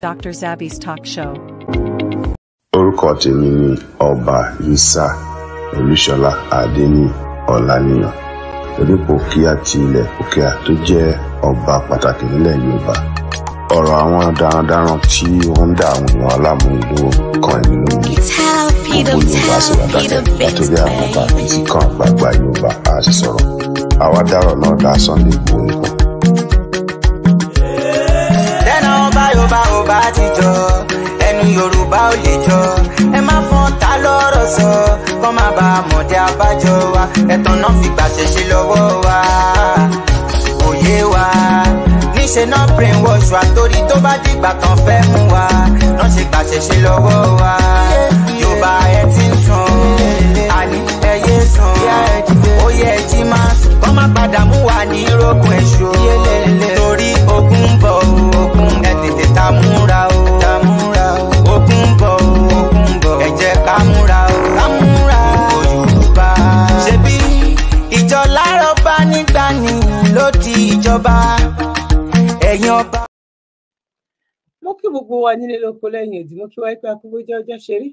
Dr. Zabby's Talk Show. Orúkọ tèmi ni Ọba Isa Olúṣọlá Adéní Ọláníyàn, onípòkíà ti ilẹ̀ Òkèà tó jẹ́ ọba pàtàkì nílẹ̀ Yorùbá. Ọ̀rọ̀ àwọn darandaran tí wọ́n ń dá àwọn èèyàn alámúlò kan ẹ̀mí lómi. Gbogbo Yorùbá sì wà dákẹ́ látòrí àwọn ọba títí kan àgbààgbà Yorùbá á sì sọ̀rọ̀. Àwa dárọ̀ náà dá Sunday Igboho nìkan. Dẹ́nà ọba ti jọ, ẹnu Yorùbá ò lè jọ. Ẹ má fọ́n ta lọ́rọ̀ sọ, kọ́ má ba mọ̀dé abájọ wa. Ẹ̀tàn náà fi gbàṣẹ ṣe lọ́wọ́ wa, òye wa. Níṣe náà brainwash wa torí tó bá dìgbà tán fẹ́ mú wa. Náà ṣe gbàṣẹ ṣe lọ́wọ́ wa. Yorùbá ẹ ti ń sùn, àní ẹ yé sùn. Ó yẹ ẹ jí máa sùn, kọ́ má padà mú wa ní rógùn èṣù. Torí ogun ń bọ̀ ogun ẹ tètè ta múra o. Ogun ń bọ̀ ẹ jẹ́ ká múra o. Yorùbá ṣebí ìjọ lárọ̀ bá nígbà ní ló di ìjọba ẹ̀yin ọba. Mo kí gbogbo wa nílé lóko lẹ́yìn òdì, mo kí wá pé akúgbójá ọjọ́ ṣe rí.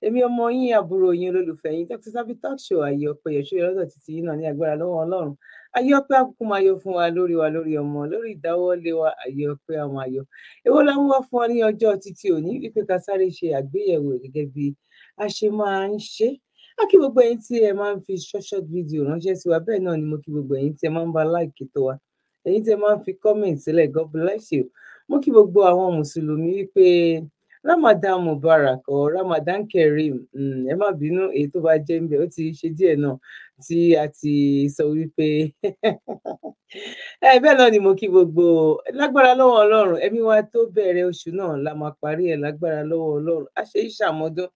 Èmi ọmọ yín àbúrò yín olólùfẹ́ yín Dr. Zabby's Talk Show. Ayé ọpẹ́ yẹ̀ṣọ́ ìrọ́dọ̀ títí yín náà ní agbára lọ́wọ́ Ọlọ́run. Ayé ọpẹ́ àkókò máa yọ fún wa lórí ọmọ, lórí ìdáwọ́lé wa. Ayé ọpẹ́ àwọn ayọ̀. Èwo la mú wá fún wa ní ọjọ́ títí òní wípé ká sáré ṣe àgbéyẹ̀wò gẹ́gẹ́ bí a ṣe máa ń ṣe. A kí gbogbo ẹ̀yin tí ẹ máa ń fi short video ránṣẹ́ sí wa, bẹ́ẹ̀ náà ni mo kí gbogbo ẹ̀yin tí ẹ máa ń bá like tó wa, ẹ̀yin tí ẹ máa ń fi comment sílẹ̀. God bless you. Mo kí gbogbo àwọn mùsùlùmí wípé Ramadan Mubarak or Ramadan Kareem. Ẹ má bínú èyí tó bá jẹ́ ńbẹ̀, ó ti ṣe díẹ̀ náà tí a ti sọ wípé bẹ́ẹ̀ náà ni mo kí gbogbo lágbára lọ́wọ́ Ọlọ́run. Ẹ̀mí wa tó bẹ̀rẹ̀ oṣù náà la máa parí ẹ̀ lágbára lọ́wọ́ Ọlọ́run. A ṣe ìṣàmọ́dún.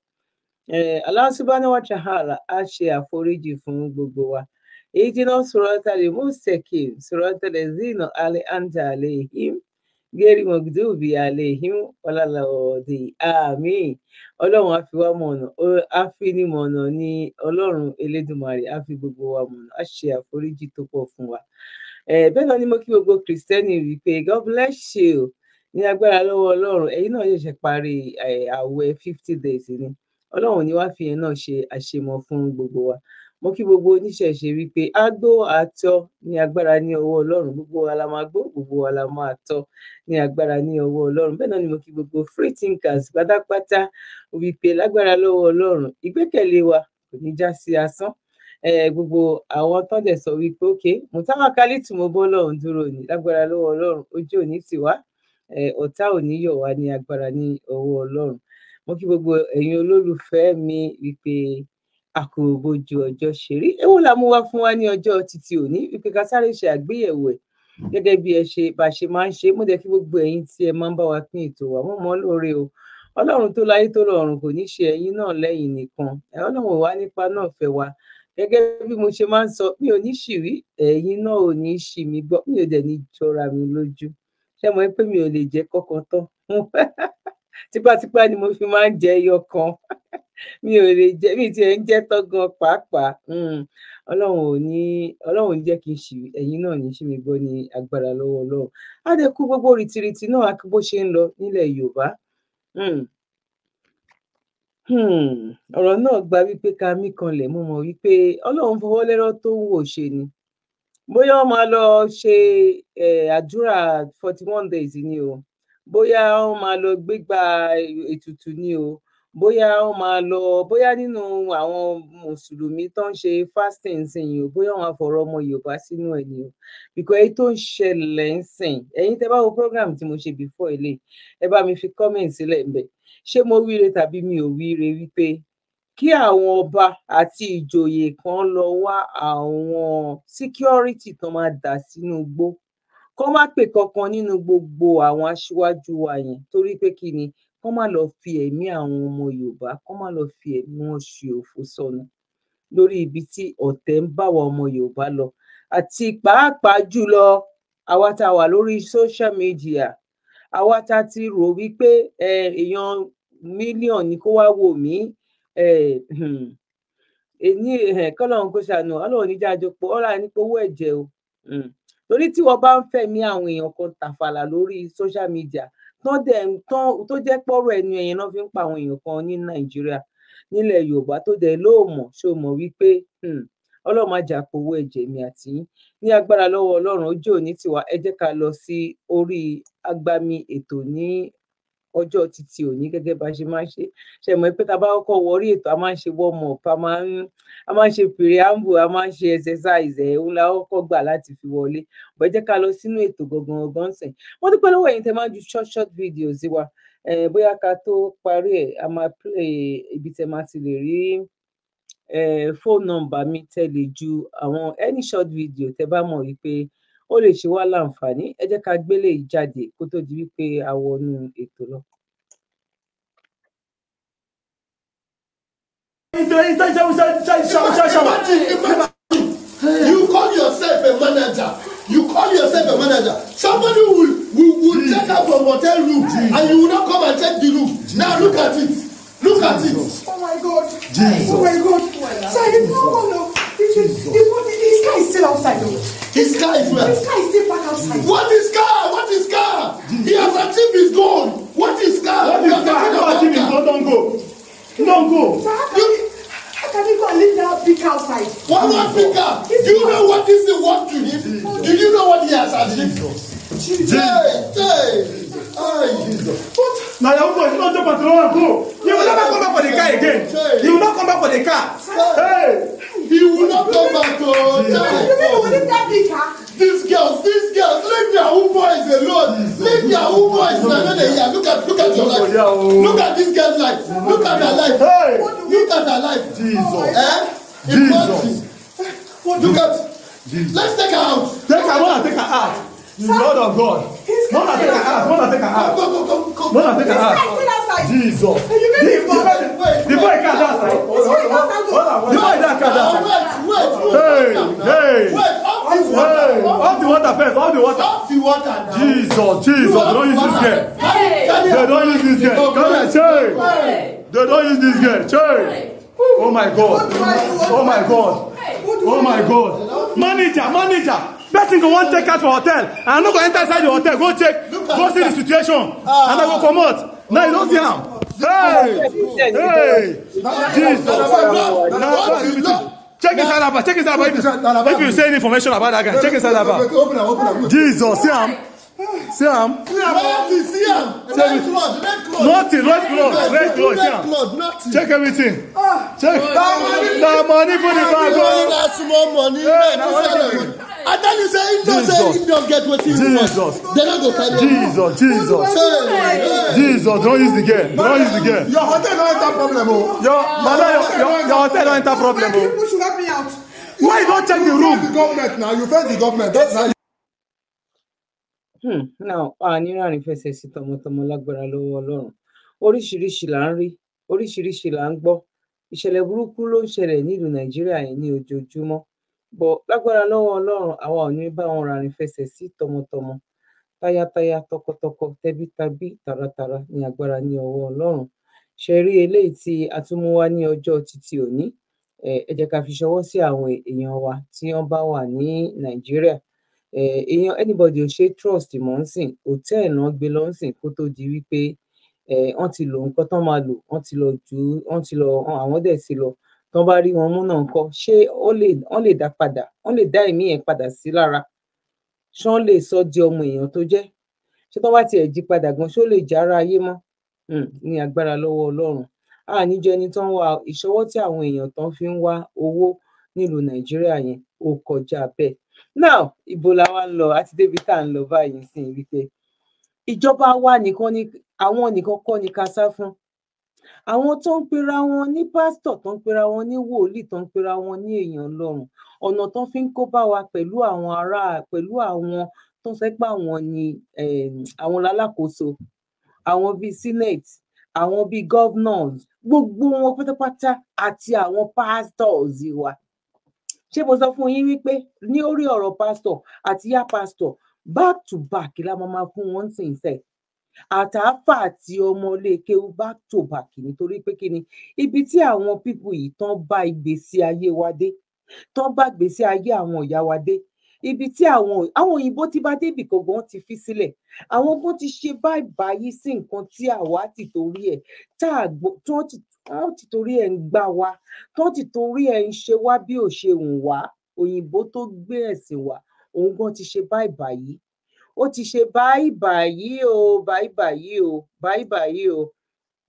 Allah subhanahu wa ta'ala á ṣe àforíjì fún gbogbo wa. Èyí tí náà suratal mustaqim, suratal ladzina an'amta alayhim gẹ́rí mọ̀gídùbí àlehìm ọlọ́lọ́ọ̀dì àmín. Ọlọ́run á fi wá mọ̀nà, á fi ní mọ̀nà ní Ọlọ́run Elédùmarè, á fi gbogbo wa mọ̀nà, á ṣe àforíjì tó pọ̀ fún wa. Bẹ́ẹ̀ náà ni mo kí gbogbo Kristẹni wípé God bless you ní agbára lọ́wọ́ Ọlọ́run. Ẹ̀yin náà ṣẹ̀ṣẹ̀ parí àwẹ̀ 50 days ni. Ọlọ́run ni wá fi yẹn náà ṣe àṣemọ fún gbogbo wa. Mo kí gbogbo oníṣẹ̀ṣe wípé àgbò àtọ́ ní agbára ní ọwọ́ Ọlọ́run. Gbogbo wa la máa gbó, gbogbo wa la máa tọ́ ní agbára ní ọwọ́ Ọlọ́run. Bẹ́ẹ̀ náà ni mo kí gbogbo free thinkers pátápátá wípé lágbára lọ́wọ́ Ọlọ́run ìgbẹ́kẹ̀lé wa kò ní já sí asán. Gbogbo àwọn tó dẹ̀ sọ wípé okay, mùtáwákálí tí mo bọ́ lọ́run dúró ní lágbára lọ́wọ́ Ọlọ́run, ojú òní tì wá, ọ̀tá òní yọ̀ wá ní agbára ní ọwọ́ Ọlọ́run. Mo kí gbogbo ẹ̀yin olólùfẹ́ mi wípé àkòbójú ọjọ́ ṣe rí. Èwo la mú wá fún wa ní ọjọ́ títí òní wípé ká sáré ṣe àgbéyẹ̀wò ẹ̀ gẹ́gẹ́ bí bá ṣe máa ń ṣe. Mo dẹ̀ kí gbogbo ẹ̀yin tí ẹ máa ń bá wa pín ètò wa, mo mọ̀ lóore o. Ọlọ́run tó láyé tó lọ́run kò ní ṣe ẹ̀yin náà lẹ́yìn nìkan. Ọlọ́run wá nípa náà fẹ́ wa. Gẹ́gẹ́ bí mo ṣe máa ń sọ, mi ò ní ṣì rí, ẹ̀yin náà ò ní ṣì mí gbọ́, mi ò dẹ̀ ní jọra mi lójú. Ṣé mo pé mi ò lè jẹ kọ́kọ́ tán? Tipátipá ni mo fi máa ń jẹ ẹyọ kan. Mi ò lè jẹ, mi ti ẹ̀ ń jẹ tán gan pàápàá. Ọlọ́run ò ní jẹ́ kí n ṣì, ẹ̀yin náà ní ṣì mí gbọ́ ní agbára lọ́wọ́ Ọlọ́run. Á dẹ̀ kú gbogbo rìtìrìtì náà á kú bó ṣe ń lọ nílẹ̀ Yorùbá. Ọ̀rọ̀ náà gba wípé ká mí kanlẹ̀. Mo mọ̀ wípé Ọlọ́run fọwọ́ lẹ́rọ̀ tó ń wò ṣe ni. Bóyá wọ́n máa lọ ṣe àdúrà 41 days ni o, bóyá wọ́n máa lọ gbégbá ètùtù ni o, bóyá wọ́n máa lọ, bóyá nínú àwọn mùsùlùmí tó ń ṣe fasting sìn o, bóyá wọ́n á fọ̀rọ̀ ọmọ Yorùbá sínú ẹ̀ ni o. Because èyí tó ń ṣẹlẹ̀ ń sìn, ẹ̀yin tẹ́ bá wo program tí mo ṣe before ilé, ẹ bá mi fi comment sílẹ̀ ńbẹ̀. Ṣé mo wíire tàbí mi ò wíire wípé kí àwọn ọba àti ìjòyè kan lọ wá àwọn security tó máa dà sínú igbó, kó má pè kankan nínú gbogbo àwọn aṣíwájú wa yẹn, torí pé kí ni, kó má lọ fi ẹ̀mí àwọn ọmọ Yorùbá, kó má lọ fi ẹ̀mí wọn ṣe òfò sọnù lórí ibi tí ọ̀tẹ̀ ń bá wa ọmọ Yorùbá lọ. Àti pàápàá jùlọ àwa tá a wà lórí social media, àwa tá a ti rò wípé èèyàn mílíọ̀nù ni kó wá wò mí, kọ́lọ́run kó ṣàánú, Ọlọ́run ní jájọ pọ̀, ọ̀rá ní owó ẹ̀jẹ̀ o. Torí tí wọ́n bá ń fẹ̀mí àwọn èèyàn kan tàfàlà lórí social media tó jẹ́ pọ́rọ̀ ẹnu ẹ̀yẹn náà fi ń pa àwọn èèyàn kan ní Nàìjíríà nílẹ̀ Yorùbá tó dẹ̀ lóò mọ̀ ṣó mọ̀ wípé Ọlọ́run má jà powó ẹ̀jẹ̀ mi àti yín ní agbára lọ́wọ́ Ọlọ́run ojú òní tiwa ẹ jẹ́ ká lọ sí orí agbami ètò ní ọjọ́ títí òní gẹ́gẹ́ bá ṣe máa ń ṣe mọ̀ pé tá a bá kọ́kọ́ wọrí ètò a máa ń ṣe warm up a máa ń ṣe preamble a máa ń ṣe exercise òun la kọ́kọ́ gbà láti fi wọlé bọ́ jẹ́ ká lọ sínú ètò gangan sìn wọ́n dúpẹ́ lọ́wọ́ ẹ̀yin tẹ́ máa ń ju short videos wa bóyá ká tó parí ẹ̀ a máa play ibi tẹ́ máa ti lè rí phone number mi tẹ́ lè ju àwọn any short video tẹ́ bá mọ̀ wípé ó lè ṣe wá láǹfààní ẹ jẹ́ ká gbélé ìjáde kó tó di wípé a wọnú ètò lọ. You call yourself a manager. You call yourself a manager. Somebody will check out from hotel room and you will not come and check the room. Now look at it. Look at it. Oh my God. Jesus. Oh my God. Sir, you know, this guy is still outside though. This guy is where? This guy is still back outside. What is car? What is car? He has achieved his goal. What is car? What is car? Don't go. Don't go. Sir, how can you go and leave that big outside? What big car? Do you know what this is worth to him? Do you know what he has achieved? Now your boy, you don't jump and go. You will never come back for the car again. You will not come back for the car. Hey, he will not come back. You mean you leave that big car? These girls, leave their own boys alone. Leave their own boys. Look at your life. Look at this girl's life. Look at her life. Look at her life. Jesus. Jesus. Look at. Let's take her out. Take her out. Take her out. The Lord of God. Mona take her out. Mona take her out. Mona take her out. Jesus. The boy can't dance. The boy can't dance. Hey. Off the water first. Off the water. Jesus. They don't use this girl. They don't use this girl. Come here, Che. They don't use this girl. Che. Oh my God. Oh my God. Oh my God. Manager. Person go want take out for hotel. And I'm not going to enter inside the hotel. Go check. Go see the situation. And I go come out. Now you don't see him. Hey. Jesus. Check inside Abba. Check inside Abba. If you say any information about that guy, check inside Abba. Jesus. See him. See him. Nothing. Red clothes. See him. Check everything. Check. The money for the bag. That's more money. I tell you, say if don't get what you want, they don't go carry. Jesus. Don't use the girl. Your hotel don't enter problem. Your hotel don't enter problem. People should help me out. Why you don't check the room? The government now. You face the government. That's how. Now nírànì fẹsẹ̀ sí tọmọtọmọ lágbára lọ́wọ́ Ọlọ́run oríṣiríṣi là ń rí oríṣiríṣi là ń gbọ́ ìṣẹ̀lẹ̀ burúkú ló ń ṣẹlẹ̀ nílùú Nàìjíríà yẹn ní ojoojúmọ́ bọ̀ lágbára lọ́wọ́ Ọlọ́run àwa ò ní bá wọn rànì fẹsẹ̀ sí tọmọtọmọ táyátáyá tọkọtọkọ tẹbítàbí tààràtààrà ní agbára ní ọwọ́ Ọlọ́run ṣe rí eléyìí tí a tún mú wá ní ọjọ́ títí òní ẹ jẹ́ ká fi ṣọwọ́ sí àwọn èèyàn wa tí wọ́n bá wà ní Nàìjíríà èèyàn anybody ò ṣe trust mọ́ ń sìn hòtẹ́ẹ̀lì náà gbé lọ ń sìn kó tó di wípé wọ́n ti lò nǹkan tán máa lò wọ́n ti lọ àwọn dẹ̀ ti lọ tán bá rí wọn mú náà ńkọ́ ṣé wọ́n lè dá padà wọ́n lè dá ẹ̀mí yẹn padà sí lára ṣé wọ́n lè sọ di ọmọ èèyàn tó jẹ́ ṣé tán bá tiẹ̀ jí padà gan ṣó lè jára ayé mọ́ ní agbára lọ́wọ́ Ọlọ́run níjọ ẹni tán wá ìṣọwọ́ tí àwọn èèyàn tán fi ń wá owó nílùú Nàìjíríà yẹn ó kọjá bẹ́ẹ̀ now ibo la wá ń lọ àti débi tá à ń lọ báyìí sí wípé ìjọba wa nìkan ni àwọn nìkan kọ́ ni ká sá fún àwọn tó ń pera wọn ní pásítọ̀ tó ń pera wọn ní wòlíì tó ń pera wọn ní èèyàn Ọlọ́run ọ̀nà tó fi ń kó bá wa pẹ̀lú àwọn tó ń sọ pé àwọn ni àwọn lálákòóso àwọn bíi senate àwọn bíi governors gbogbo wọn pátápátá àti àwọn pastors wa ṣé mo sọ fún yín wípé ní orí ọ̀rọ̀ pastor àti yá pastor back to back la máa fún wọn sì ń sẹ àtàfà àti ọmọlékéwu back to back nítorí pé kí ni ibi tí àwọn pípù yìí tán bá ìgbésí ayé wa dé tán bá ìgbésí ayé àwọn ìyá wa dé ibi tí àwọn òyìnbó ti bá débì gangan ti fi sílẹ̀ àwọn kan ti ṣe báyìí sí nǹkan tí àwa ti torí ẹ̀ tán ti torí ẹ̀ ń gbá wa tán ti torí ẹ̀ ń ṣe wá bí ò ṣe hùn wá òyìnbó tó gbé ẹ̀sìn wá òun gan ti ṣe báyìí ó ti ṣe báyìí o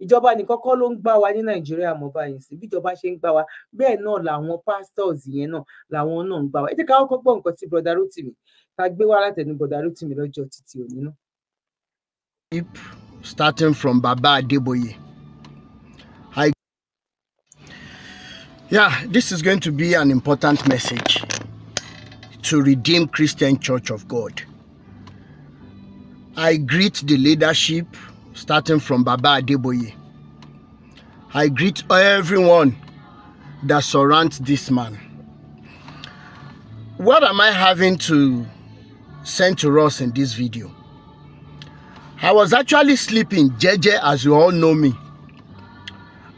ìjọba nìkan kọ́ ló ń gbá wa ní Nàìjíríà mọ́ báyìí sí bí ìjọba ṣe ń gbá wa bẹ́ẹ̀ náà làwọn pastors yẹn náà làwọn náà ń gbá wa ẹ jẹ́ ká kọ́kọ́ gbọ́ nǹkan tí brọdà Rótìmí ká gbé wá látẹnu brọdà Rótìmí lọ́jọ́ títí òní náà. Starting from Baba Adeboye. This is going to be an important message to Redeemed Christian Church of God. I greet the leadership starting from Baba Adeboye. I greet everyone that surrounds this man. What am I having to send to us in this video? I was actually sleeping, Jeje, as you all know me.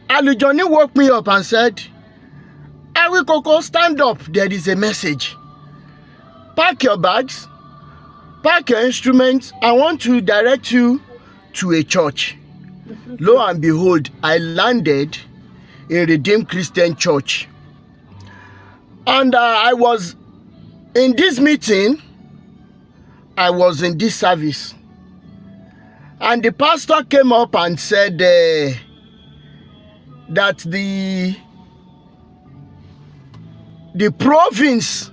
Alujoni woke me up and said, Awikoko, stand up, there is a message. Pack your bags, pack your instruments. I want to direct you to a church. Lo and behold, I landed in Redeemed Christian Church. And I was in this meeting, I was in this service. And the pastor came up and said that the province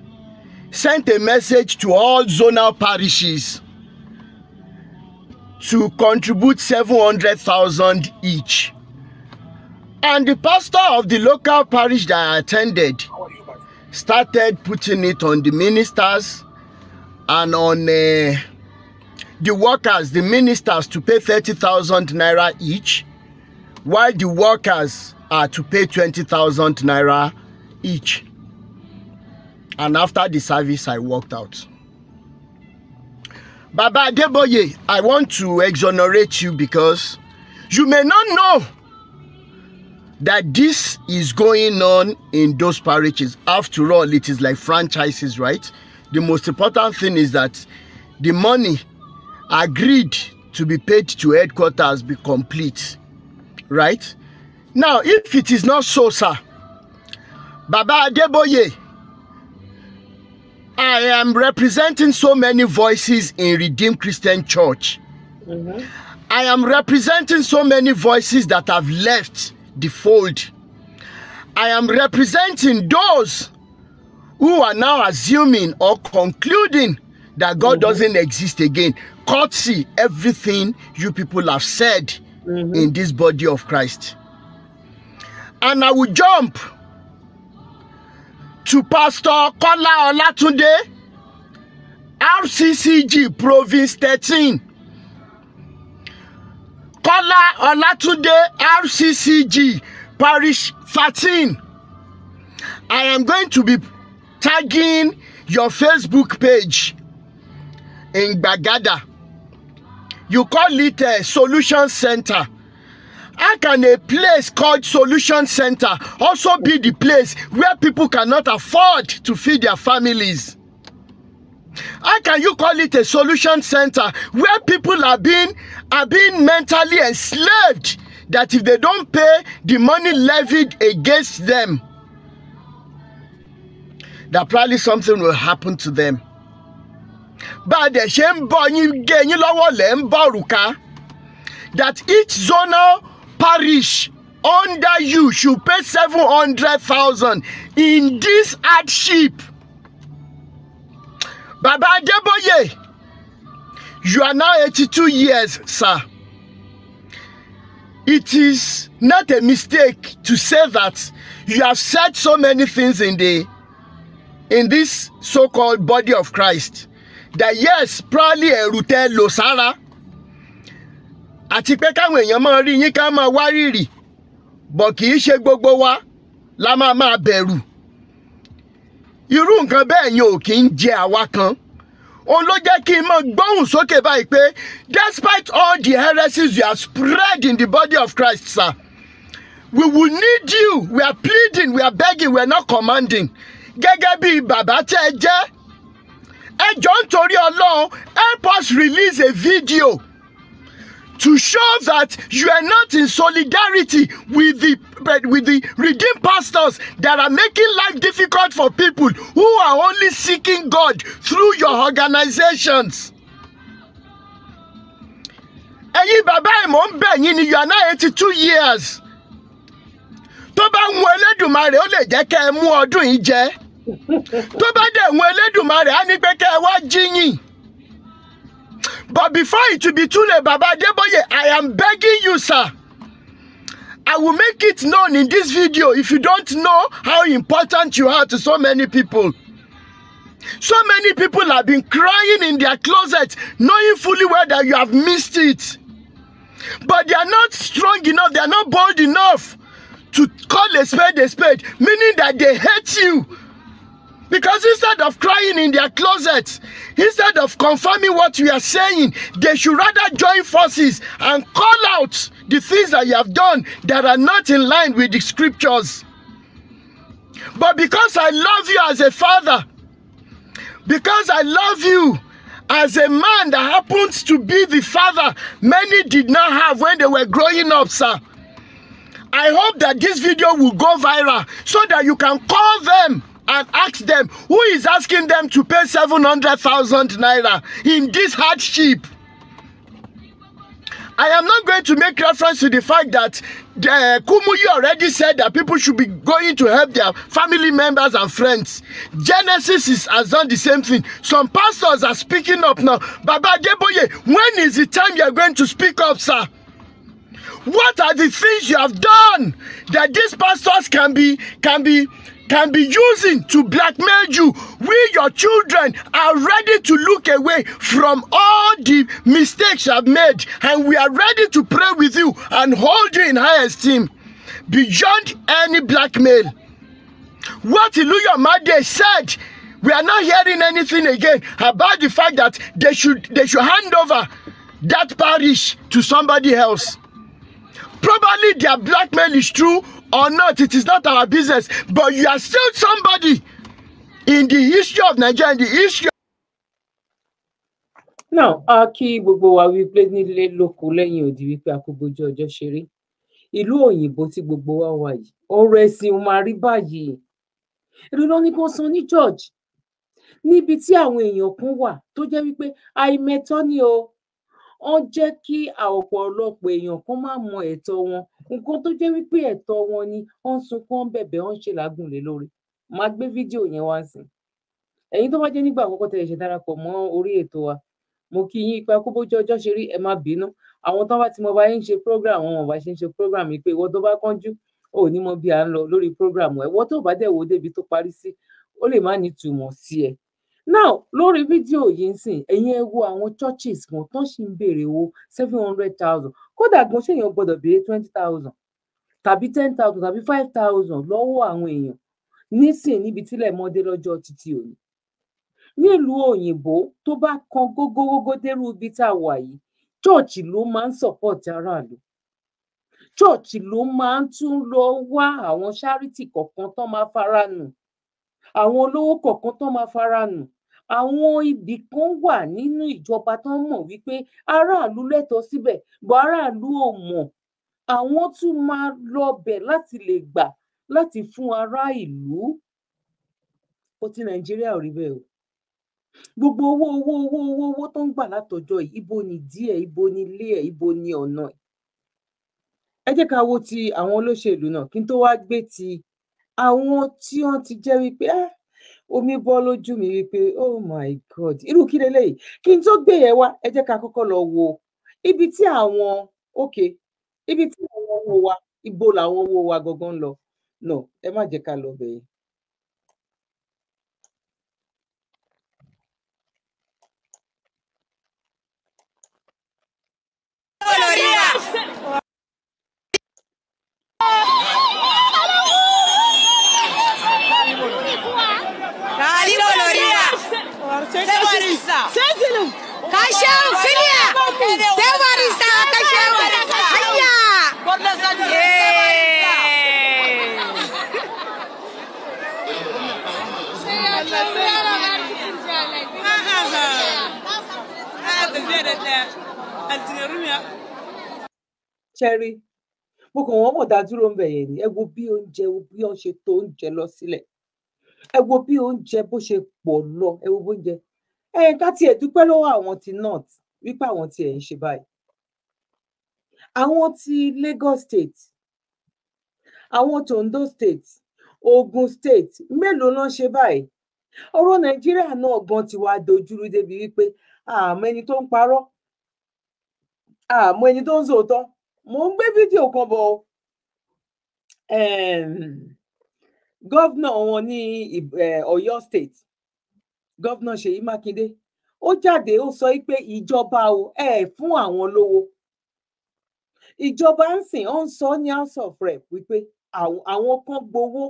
sent a message to all zonal parishes to contribute 700,000 each. And the pastor of the local parish that I attended started putting it on the ministers and on the workers, the ministers to pay 30,000 naira each, while the workers are to pay 20,000 naira each. And after the service, I walked out. Baba Adeboye, I want to exonerate you because you may not know that this is going on in those parishes. After all, it is like franchises, right? The most important thing is that the money agreed to be paid to headquarters be complete, right? Now, if it is not so, sir, Baba Adeboye, I am representing so many voices in Redeemed Christian Church. I am representing so many voices that have left the fold. I am representing those who are now assuming or concluding that God doesn't exist again. Courtesy everything you people have said in this body of Christ. And I will jump to Pastor Kola Olatunde, RCCG Province 13. Kola Olatunde, RCCG Parish 13. I am going to be tagging your Facebook page in Bagada. You call it a Solution Center. How can a place called Solution Center also be the place where people cannot afford to feed their families? How can you call it a Solution Center where people are being mentally enslaved, that if they don't pay the money levied against them, that probably something will happen to them? But the shame that each zonal parish under you should pay 700,000 in this hardship. Baba Adeboye, you are now 82 years, sir. It is not a mistake to say that you have said so many things in this so-called body of Christ, that yes, probably a rute losara. Àti pé káwọn èèyàn máa rí yín ká máa wárìrì, bọ̀ kì í ṣe gbogbo wa la máa bẹ̀rù. Irú nǹkan bẹ́ẹ̀ yẹn ò kí ń jẹ àwa kan. Òun ló jẹ́ kí n máa gbóhùn sókè báyìí pé despite all the heresies you have spread in the body of Christ, sir, we will need you. We are pleading, we are begging, we are not commanding. Gẹ́gẹ́ bí bàbá tẹ́ ẹ jẹ́, John Tori Olorun, help us release a video to show that you are not in solidarity with the redeemed pastors that are making life difficult for people who are only seeking God through your organizations. Ẹ̀yin bàbá ẹ̀ mò ń bẹ̀ yín ni, you are now 82 years. Tó bá ń wo Elédùmarè ó lè jẹ́ kẹ́ ẹ mú ọdún yìí jẹ. Tó bá dẹ̀ ń wo Elédùmarè á ní pé kẹ́ ẹ wá jíyìn. But before it will be too late, Baba Adeboye, I am begging you, sir. I will make it known in this video if you don't know how important you are to so many people. So many people have been crying in their closet, knowing fully well that you have missed it. But they are not strong enough, they are not bold enough to call a spade, meaning that they hate you. Because instead of crying in their closets, instead of confirming what we are saying, they should rather join forces and call out the things that you have done that are not in line with the scriptures. But because I love you as a father, because I love you as a man that happens to be the father many did not have when they were growing up, sir, I hope that this video will go viral so that you can call them and ask them who is asking them to pay 700,000 naira in this hardship. I am not going to make reference to the fact that Kumuyi already said that people should be going to help their family members and friends. Genesis has done the same thing. Some pastors are speaking up now. Baba Adeboye, when is the time you are going to speak up, sir? What are the things you have done that these pastors can be using to blackmail you? We, your children, are ready to look away from all the mistakes you have made, and we are ready to pray with you and hold you in high esteem beyond any blackmail. What Iluyomade said, we are not hearing anything again about the fact that they should hand over that parish to somebody else. Probably their blackmail is true or not, it is not our business, but you are still somebody in the history of Nigeria, in the history. Now, Aki gbogbo wa wí pé nílé lóko lẹ́yìn odi wípé akógbójú ọjọ́ ṣeré. Ìlú òyìnbó tí gbogbo wa wà yìí, ọ̀rọ̀ ẹ̀sìn ò máa rí báyìí. Èló ló ní kó san ní church. Níbi tí àwọn èèyàn kan wà tó jẹ́ wípé àìmẹ̀tọ́ ni o. Wọ́n jẹ́ kí ọ̀pọ̀lọpọ̀ èèyàn kan má mọ ẹ̀tọ́ wọn. Nǹkan tó jẹ́ wípé ẹ̀tọ́ wọn ni wọ́n ń sunkún bẹ̀bẹ̀, wọ́n ń ṣe làágùn lé lórí. Màá gbé fídíò yẹn wá sí. Ẹ̀yin tó bá jẹ́ nígbà àkọ́kọ́ tẹ́ ẹ ṣe darapọ̀ mọ́ orí ètò wa, mo kí yín ipa kóbójú ọjọ́ ṣe rí, ẹ má bínú. Àwọn tó bá ti mọ bá yín ṣe program, wọn bá ṣe ń ṣe program yìí pé ìwọ tó bá kánjú ò ní mọ bí à ń lọ lórí program ẹ̀. Ìwọ tó bá dẹ̀ wò débi tó parí sí, ó lè má ní ìtumọ̀ sí ẹ. Now, lórí fídíò yìí ń sìn, ẹ̀yin ẹ wo àwọn churches kan tó sì ń béèrè owó 700,000. Kódà gan ṣèyàn gbọ́dọ̀ béèrè 20,000 tàbí 10,000 tàbí 5,000 lọ́wọ́ àwọn èèyàn nísìn níbi tílẹ̀ mọ́dé lọ́jọ́ títí òní. Nílùú òyìnbó tó bá kan gógógógó dérú ibi tá a wà yìí, church ló máa ń support aráàlú. Church ló máa ń tún lọ wá àwọn charity kọ̀ọ̀kan tó máa fara nù. Àwọn olówó kọ̀ọ̀kan tó máa fara nù. Àwọn ibì kan wà nínú ìjọba tó mọ̀ wípé aráàlú lẹ́tọ̀ọ́ síbẹ̀, bọ̀ aráàlú ò mọ̀. Àwọn tún máa lọ bẹ̀ láti lè gbà láti fún ará ìlú. Ó ti Nàìjíríà ò rí bẹ́ẹ̀ o. Gbogbo owó tó ń gbà látọjọ́ yìí, ibo ni díẹ̀, ibo ni ilé ẹ̀, ibo ni ọ̀nà ẹ̀. Ẹ jẹ́ ká wo ti àwọn olóṣèlú náà kí n tó wá gbé ti àwọn tí wọ́n ti jẹ́ wípé omi bọ́ lójú mi wípé oh my God, irú kí leléyìí. Kí n tó gbé yẹn wá, ẹ jẹ́ ká kọ́kọ́ lọ wo ibi tí àwọn owó wa, ibo làwọn owó wa gangan lọ. No, ẹ má jẹ́ ká lọ bẹ̀ yẹn. Cherry, mo kàn wọ́n mọ̀ dá dúró ń bẹ̀ yẹn ni. Ẹ wo bí oúnjẹ, bí wọ́n ṣe tó oúnjẹ lọ sílẹ̀. Ẹ wo bí oúnjẹ bó ṣe pọ̀ lọ. Ẹ wo bó oúnjẹ. Ká tiẹ̀ dúpẹ́ lọ́wọ́ àwọn ti North wípé àwọn tiẹ̀ ń ṣe báyìí. Àwọn ti Lagos State, àwọn ti Ondo State, Ogun State, mélòó ló ń ṣe báyìí? Ọ̀rọ̀ Nàìjíríà náà gan ti wá dojúrú débi wípé àmọ́ ẹni tó ń parọ́, àmọ́ ẹni tó ń sòótọ́. Mo ń gbé fídíò kan bọ̀ gọ́vnà wọn ní Ọ̀yọ́ State, gọ́vnà Ṣèyí Mákindé, ó jáde ó sọ pé ìjọba o fún àwọn lówó. Ìjọba ń sìn, ó ń sọ ní House of Rep wípé àwọn kan gbowó,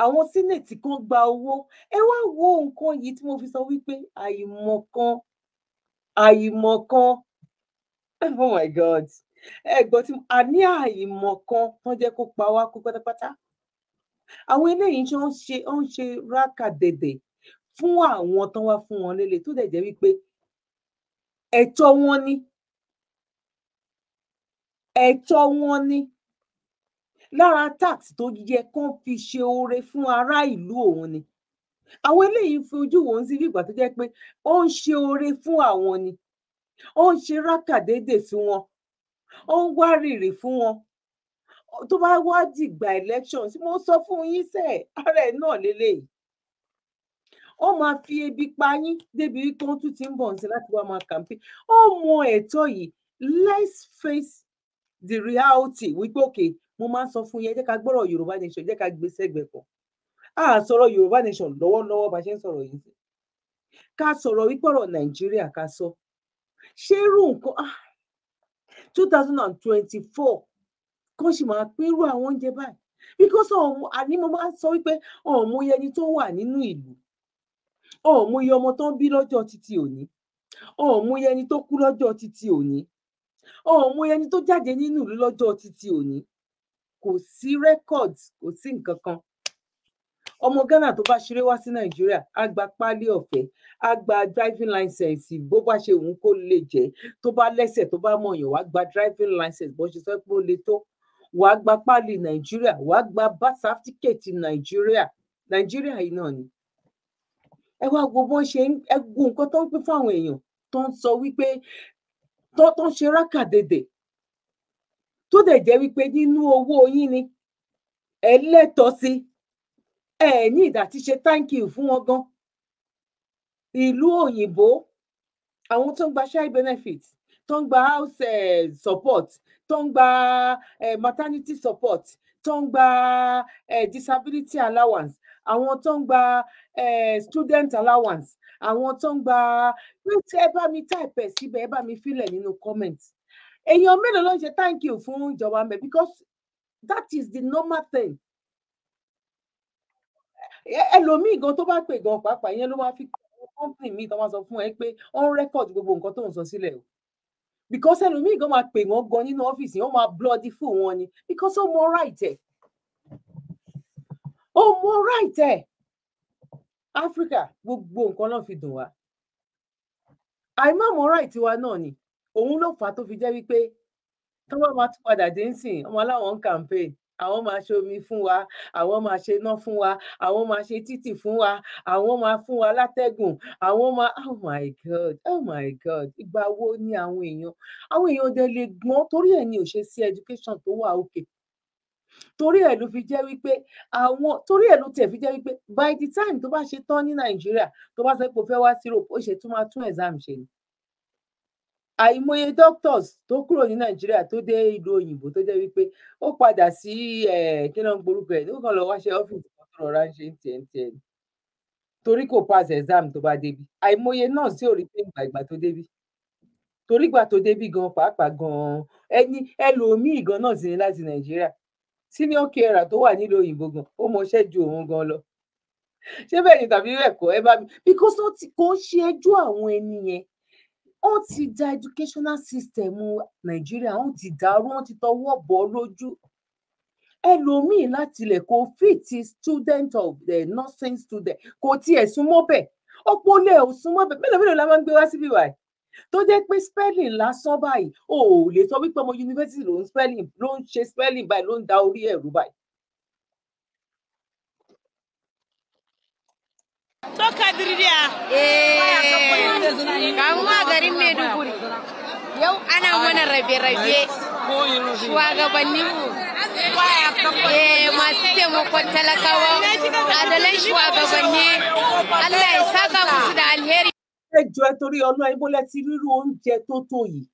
àwọn Senate kan gba owó. Ẹ wá wo nǹkan yìí tí mo fi sọ wípé àìmọ̀kan. Oh my God. Ẹ̀gbọ́n tí a ní àìmọ̀kan tán jẹ́ kó pa wá kú pátápátá. Àwọn eléyìí tí ó ń ṣe rákàdèdè fún àwọn tán wá fún wọn lélẹ̀ tó dẹ̀ jẹ́ wípé ẹ̀tọ́ wọn ni. Ẹ̀tọ́ wọn ni. Lára tax tó yẹ kán fi ṣe oore fún ará ìlú òun ni. Àwọn eléyìí fi ojú wò ó sí bí ìgbà tó jẹ́ pé ó ń ṣe oore fún àwọn ni. Ó ń ṣe rákàdèdè fún wọn. Ó ń wárìrì fún wọn. Tó bá wá dìgbà election tí mo sọ fún yín ara ẹ̀ náà lélẹ́yìí. Ó máa fi ebi pa yín débi wípé wọ́n tún ti ń bọ̀ sí láti wá máa campaign. Ó mọ ẹ̀tọ́ yìí. Let's face the reality wípé òkè mo máa ń sọ fún yín, ẹ jẹ́ ká gbọ́rọ̀ Yorùbá nation, ẹ jẹ́ ká gbé sẹ́gbẹ̀ẹ́ kan. Sọ̀rọ̀ Yorùbá nation lọ́wọ́lọ́wọ́ bá ṣe ń sọ̀rọ̀ yìí. Ká sọ̀rọ̀ wípé ọ̀rọ̀ Nàìjíríà ká sọ. Ṣé irú nǹkan 2024 kó sì máa pín irú àwọn oúnjẹ báyìí? Because àní mo máa ń sọ wípé ọ̀mọye ẹni tó wà nínú ìlú, ọ̀mọye ọmọ tó ń bí lọ́jọ́ títí òní, ọ̀mọye ẹni tó kú lọ́jọ́ títí òní, ọ̀mọye ẹni tó jáde nínú ìlú lọ́jọ́ títí òní. Kò sí records, kò sí nǹkan kan. Ọmọ Ghana tó bá ṣeré wá sí Nàìjíríà á gba páálí ọ̀fẹ́, á gba driving license bó bá ṣe òun kó lè jẹ́. Tó bá lẹ́sẹ̀ tó bá mọ̀yàn wá gba driving license bó ṣe sọ pé ó le tó. Wàá gba páálí Nàìjíríà, wàá gba birth certificate Nàìjíríà. Nàìjíríà yìí náà ni. Ẹ wá wo bó ṣe ẹ wo nǹkan tó ń pín fún àwọn èèyàn tó ń sọ wípé tó ń ṣe rákàdèdè tó dẹ̀ jẹ́ wípé nínú owó yín ni ẹ lẹ́tọ̀ọ́ sí. Ẹ ní ìdá tí ṣe thank you fún wọn gan. Ìlú òyìnbó, àwọn tó ń gba child benefit, tó ń gba house support, tó ń gba maternity support, tó ń gba disability allowance, àwọn tó ń gba student allowance, àwọn tó ń gba ẹ bá mi type ẹ̀ síbẹ̀, ẹ bá mi fílẹ̀ nínú comment. Èèyàn mélòó ló ń ṣe thank you fún ìjọba mẹ́, because that is the normal thing. Ẹlòmíì gan tó bá pè gan pàápàá yẹn ló máa fi company mi tó máa sọ fún ẹ pé on record gbogbo nǹkan tó ń sọ sílẹ̀ o. Because ẹlòmíì gan máa pè wọ́n gan nínú ọ́fíìsì, wọ́n máa bloody fún wọn ni, because ó mọ right ẹ̀. Ó mọ right ẹ̀. Africa gbogbo nǹkan náà fi dùn wá. Àìmọ̀ right wa náà ni òun ló fà á tó fi jẹ́ wípé tó bá máa tún padà dé nsìn, ọmọ aláwọn ń campaign, àwọn máa ṣe omi fún wa, àwọn máa ṣe iná fún wa, àwọn máa ṣe títì fún wa, àwọn máa fún wa látẹ́gùn, àwọn máa oh my God, ìgbà wo ni àwọn èèyàn dẹ̀ lè gbọ́n, torí ẹ̀ ni ò ṣe sí education tó wà òkè. Torí ẹ̀ ló fi jẹ́ wípé torí ẹ̀ ló tiẹ̀ fi jẹ́ wípé by the time tó bá ṣe tán ní Nàìjíríà, tó bá sọ pé o fẹ́ wá sí Europe, ó ṣe tún máa tún exam ṣe ni. Àìmọye doctors tó kúrò ní Nàìjíríà tó dé ìlú òyìnbó tó jẹ́ wípé ó padà sí kí náà ń gborúkọ ẹ̀, ó kàn lọ wáṣẹ́ ọ́fíìsì kan tó rọra ń ṣe tiẹ̀ torí kò pass exam tó bá débi. Àìmọye náà sí ò rí pé ìgbà tó débi. Torí ìgbà tó débi gan pàápàá gan ẹlòmíì gan náà sí ní láti Nàìjíríà. Senior carer tó wà nílùú òyìnbó gan ó mọṣẹ́ ju òun gan lọ. Ṣé bẹ́ẹ̀ ni tàbí bẹ́ẹ̀ kọ́? Ẹ bá mi, because ó ti kò ṣe ẹjọ́ àwọn ẹni yẹn. Ó ti da educational system Nàìjíríà, ó ti dàrú, ó ti tọwọ́ bọ̀ lójú. Ẹlòmíì láti ilẹ̀ kò fit student of the nursing student, kò tiẹ̀ súnmọ́ bẹ̀. Ọ̀pọ̀ lẹ̀ ò súnmọ́ bẹ̀. Mélòó la máa ń gbé wá síbí wáyé? tó jẹ́ pé spelling lásán báyìí o ò lè sọ wípé ọmọ yunifásitì ló ń ṣe spelling báyìí ló ń da orí ẹ̀rú báyìí. To kadiriya kamuwa garin Maiduguri yau ana mana rabe-rabe shugabanninmu masu taimakon talakawa adalan shugabanni Allah ya saka musu da alheri. Ẹjọ́ ẹ torí ọ̀nà ibo lẹ ti rírú oúnjẹ tó tó yìí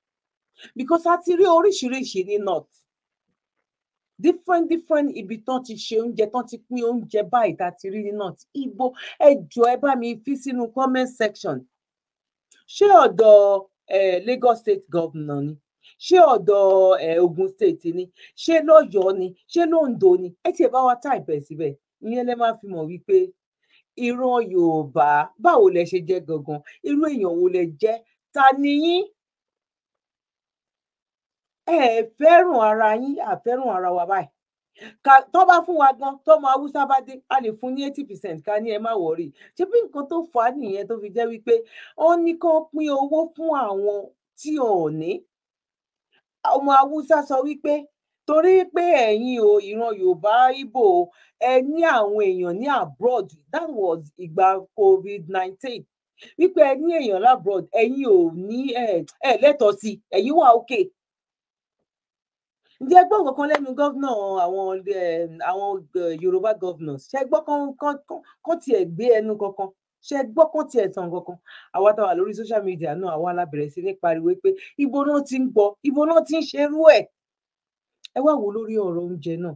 because a ti rí oríṣiríṣi ní north different ibi tán ti ṣe oúnjẹ tán ti pín oúnjẹ báyìí tá ti rí ní north ibo. Ẹjọ́ ẹ bá mi fi sínú comment section ṣé ọ̀dọ̀ Lagos state governor ni ṣé ọ̀dọ̀ Ogun state ni ṣé lọ́yọ̀ọ́ ni ṣé lóńdó ni ẹ tiẹ̀ bá wa type ẹ̀ síbẹ̀ ìyẹn lẹ máa fi mọ̀ wípé ìran Yorùbá báwo lẹ ṣe jẹ́ gangan irú èèyàn wo lẹ jẹ́ ta ni yín ẹ fẹ́ràn ara yín àfẹ́ràn ara wa báyìí tó bá fún wa gan tọmọ Haúsá bá dé a lè fún ní 80% ká ní ẹ má wọrí ṣé bí nǹkan tó fà á nìyẹn tó fi jẹ́ wípé wọ́n ní kán pín owó fún àwọn tí ò ní. Ọmọ Haúsá sọ wípé torí pé ẹ̀yin o ìran Yorùbá Ìgbò ẹ ní àwọn èèyàn ní abroad that was ìgbà COVID-19 wípé ẹ ní èèyàn labroad ẹ̀yin ò ní ẹ lẹ́tọ̀ọ́ sí ẹ̀yin wà okay. Ǹjẹ́ gbọ́ nǹkan kan lẹ́nu gọ́vnà àwọn Yorùbá governors ṣe gbọ́ kán tiẹ̀ gbé ẹnu kankan ṣe gbọ́ kán tiẹ̀ tàn kankan. Àwa táwa lórí social media náà àwa la bẹ̀rẹ̀ sí ní pariwo pé ibo náà ti ń gbọ́ ibo náà ti ń ṣerú ẹ̀. Ẹ wá wò lórí ọ̀rọ̀ oúnjẹ náà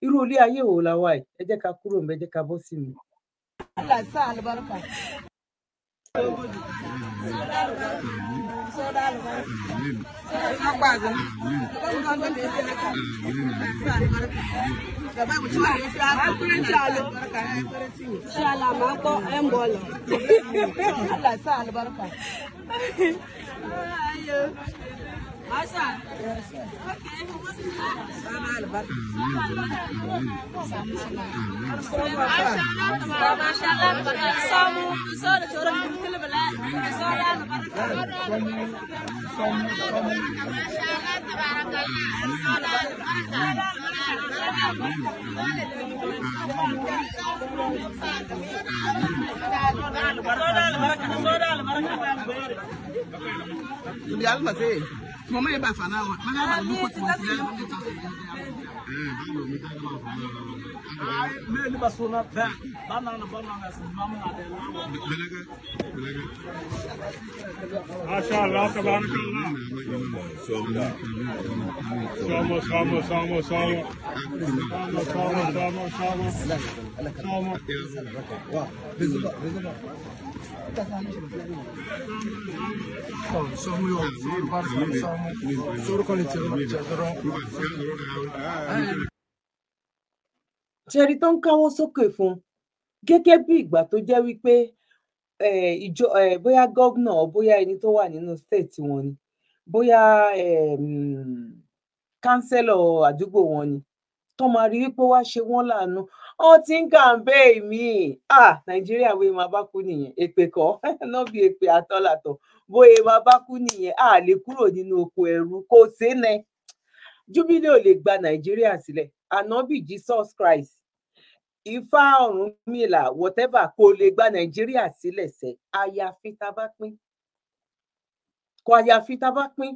irú ilé ayé wo la wà yìí ẹ jẹ́ ká kúrò ńbẹ̀ ẹ jẹ́ ká bọ́ sí mi. Mama ya bafa na wa mana ba lu ko ti ya me ni basuna ba bana na mama na de Mashallah tabarakallah ṣẹ́rí tó ń káwọ́ sókè fún gẹ́gẹ́ bí ìgbà tó jẹ́ wípé bóyá gọ́vnà bóyá ẹni tó wà nínú state wọn ni bóyá kánsẹ́lọ̀ àdúgbò wọn ni tó máa rí wípé wá ṣe wọ́n láàánú wọ́n ti ń kàǹpé mi Nàìjíríà bóyá máa bá kú nìyẹn èpè kọ́ náà bí èpè àtọ́làtọ̀ bóyá máa bá kú nìyẹn a lè kúrò nínú oko ẹrú kò sénẹ Júbílẹ̀ ò lè gba Nàìjíríà sílẹ̀ ànábì Jesus Christ Ifá Ọ̀rúnmìlà whatever kò lè gba Nàìjíríà sílẹ̀ sẹ́ àyàfi tá bá pín kò àyàfi tá bá pín.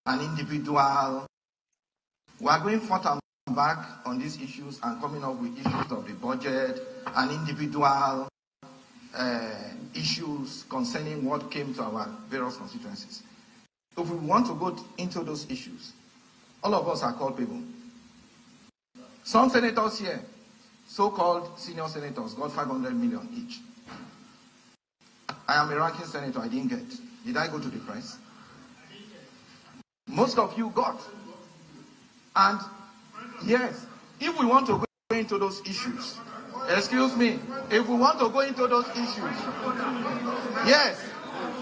An individual, we are going forth and back on these issues and coming up with issues of the budget and individual issues concerning what came to our various constituencies. If we want to go into those issues, all of us are called people. Some senators here, so-called senior senators, got 500 million each. I am a ranking senator, I didn't get. Did I go to the press? Most of you got. And yes, if we want to go into those issues, excuse me, if we want to go into those issues, yes.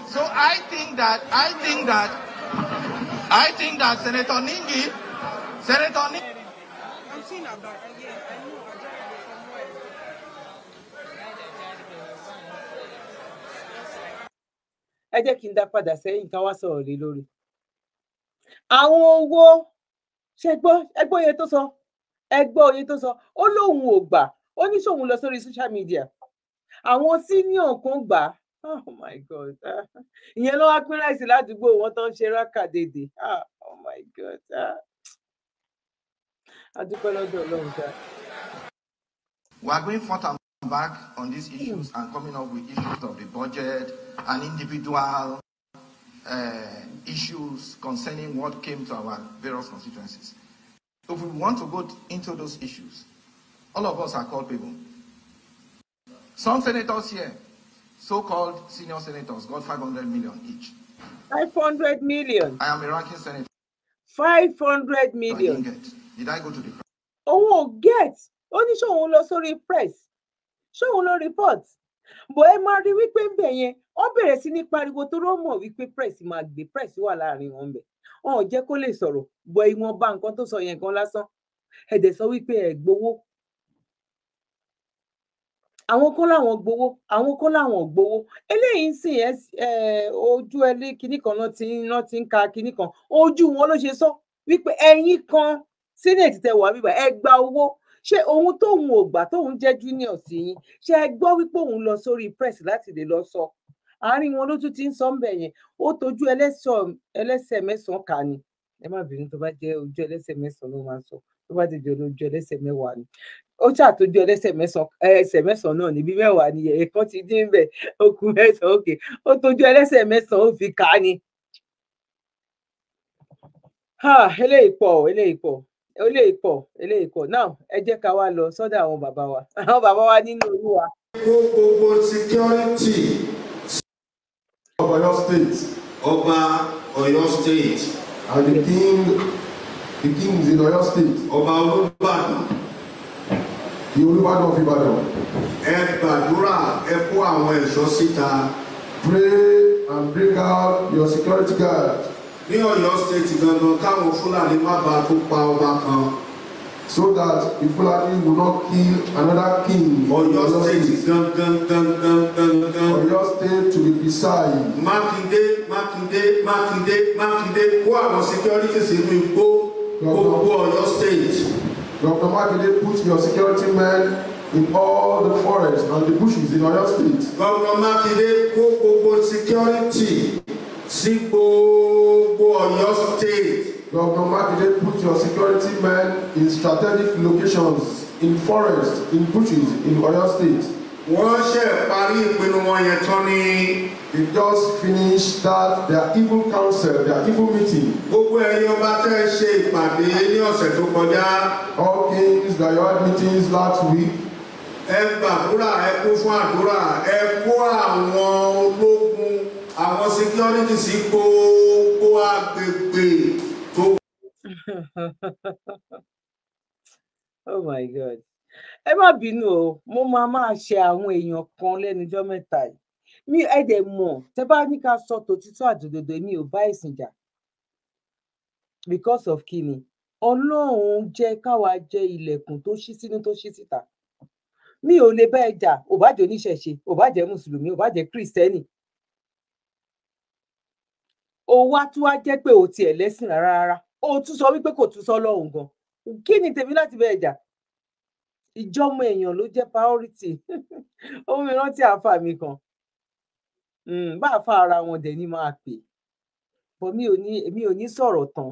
So I think that Senator Ningi, ẹ jẹ́ kí n dá padà sẹ́yìn ká wá sọ̀rọ̀ lé lórí àwọn owó ṣe gbọ́ iye tó sọ iye tó sọ ó lóun ò gbà ó ní sóun lọ sórí social media àwọn senior kan gbà oh my god ìyẹn ló wá pín láìsí ládùúgbò wọn tó ń ṣe rákàdédé oh my god adúpẹ́ lọ́dọ̀ Ọlọ́run ká. We are going forth and back on these issues and coming up with issues of the budget and individual issues concerning what came to our various constituencies. If we want to go into those issues, all of us are called people. Some senators here, so-called senior senators, got 500 million each. 500 million? I am a ranking senator. 500 million? I didn't get. Did I go to the press? Oh, get. Only ṣóun lọ sórí press. Ṣóun lọ report. Bó ẹ máa rí wípé ń bẹ̀ yẹn, wọ́n bẹ̀rẹ̀ sí ní pariwo tó rọ́ mọ̀ wípé press máa gbé press wà láàrin wọn bẹ̀. Wọn ò jẹ́ kó lè sọ̀rọ̀, bọ̀ ìwọ̀nba nǹkan tó sọ yẹn gan lásán. Ẹ̀dẹ̀ sọ wípé ẹ̀ gbowó. Àwọn kan láwọn gbowó, àwọn kan láwọn gbowó. Eléyìí ń sìn ojú ẹlé kinní kan náà ti ń ka kinní kan. Ojú wọn ló ṣe sọ wípé ẹ̀yin kan senate tẹ wà bíbá ẹ gba owó. Ṣé ohun tóun ò gbà tóun jẹ́ junior sí yín ṣé ẹ gbọ́ wípé òun lọ sórí press láti lè lọ sọ àárín wọn ló tún ti ń sọ ń bẹ̀ yẹn ó tójú ẹlẹ́sẹ̀ mẹ́sàn-án kà ni ẹ má bínú tó bá jẹ́ ojú ẹlẹ́sẹ̀ mẹ́sàn-án ló máa sọ tó bá dìjọ lójú ẹlẹ́sẹ̀ mẹ́wàá ni ó ṣàtójú ẹlẹ́sẹ̀ mẹ́sàn-án náà níbi mẹ́wàá ni ẹ̀ẹ̀kan ti dín bẹ̀ okùn mẹ́sàn-án òkè ó tójú ẹlẹ́sẹ̀ mẹ́sàn-án ó fi kà á ni. eléyìí pọ̀ náà ẹ jẹ́ ká wá lọ sọ́dọ̀ àwọn bàbá wa nínú Olúwa. Gbogbo security of Ọ̀yọ́ state. Ọba Ọ̀yọ́ state. And the kings in Ọ̀yọ́ state. Ọba Olúbàdàn. The Olúbàdàn of Ìbàdàn. Ẹ gbàdúrà ẹ kó àwọn ẹ̀ṣọ́ síta. Pray and bring out your security guard. Ní Ọ̀yọ́ state gangan káwọn Fúlàní má bàa tó pa ọba kan. So that the Fulani will not kill another king. Ọ̀yọ́ state gangan. Ọ̀yọ́ state to be precise. Mákindé kó àwọn security sínú igbó gbogbo Ọ̀yọ́ state. Dr. Mákindé put your security men in all the forests and the bushes in Ọ̀yọ́ state. Dr. Mákindé kó gbogbo security sí gbogbo Ọ̀yọ́ state. Dr. Mákindé put your security men in strategic locations, in forests, in bushes, in Ọ̀yọ́ state. Wọ́n ṣe parí ìpinnu wọn yẹn tán ni. They just finished that their evil council, their evil meeting. Gbogbo ẹ̀yin ọba tẹ́ ṣe ìpàdé ní ọ̀sẹ̀ tó kọjá. All kings that you had meetings last week. Ẹ gbàdúrà ẹ kún fún àdúrà ẹ kó àwọn ológun àwọn security sí gbogbo agbègbè. Oh my God. Ẹ má bínú o, mo máa ṣe àwọn èèyàn kan lẹ́nujọ́ mẹ́ta yìí. Mi ẹ dẹ̀ mọ̀, tẹ́ bá ní ká sọ tòtítọ́ àdòdòdò mi ò bá ẹ̀sìn jà. Because of kíni? Ọlọ́run jẹ́ káwa jẹ́ ilẹ̀kùn tó ṣí sínú tó ṣí síta. Mi ò lè bá ẹ jà, ò bá jẹ́ oníṣẹ̀ṣe, ò bá jẹ́ mùsùlùmí, ò bá jẹ́ kìrìsìtẹ́nì. Ó wá tún wá jẹ́ pé ò tiẹ̀ lẹ́sìn rárá. Ó tún sọ wípé kò tún sọ lọ́hùn gan. Kí ni tèmi láti bá ẹ jà? Ìjọmọ èèyàn ló jẹ́ priority. Ó mi rántí àáfà mi kan. Bá àáfà ara wọn dẹ̀ ni máa pè. But mi ò ní sọ̀rọ̀ tán.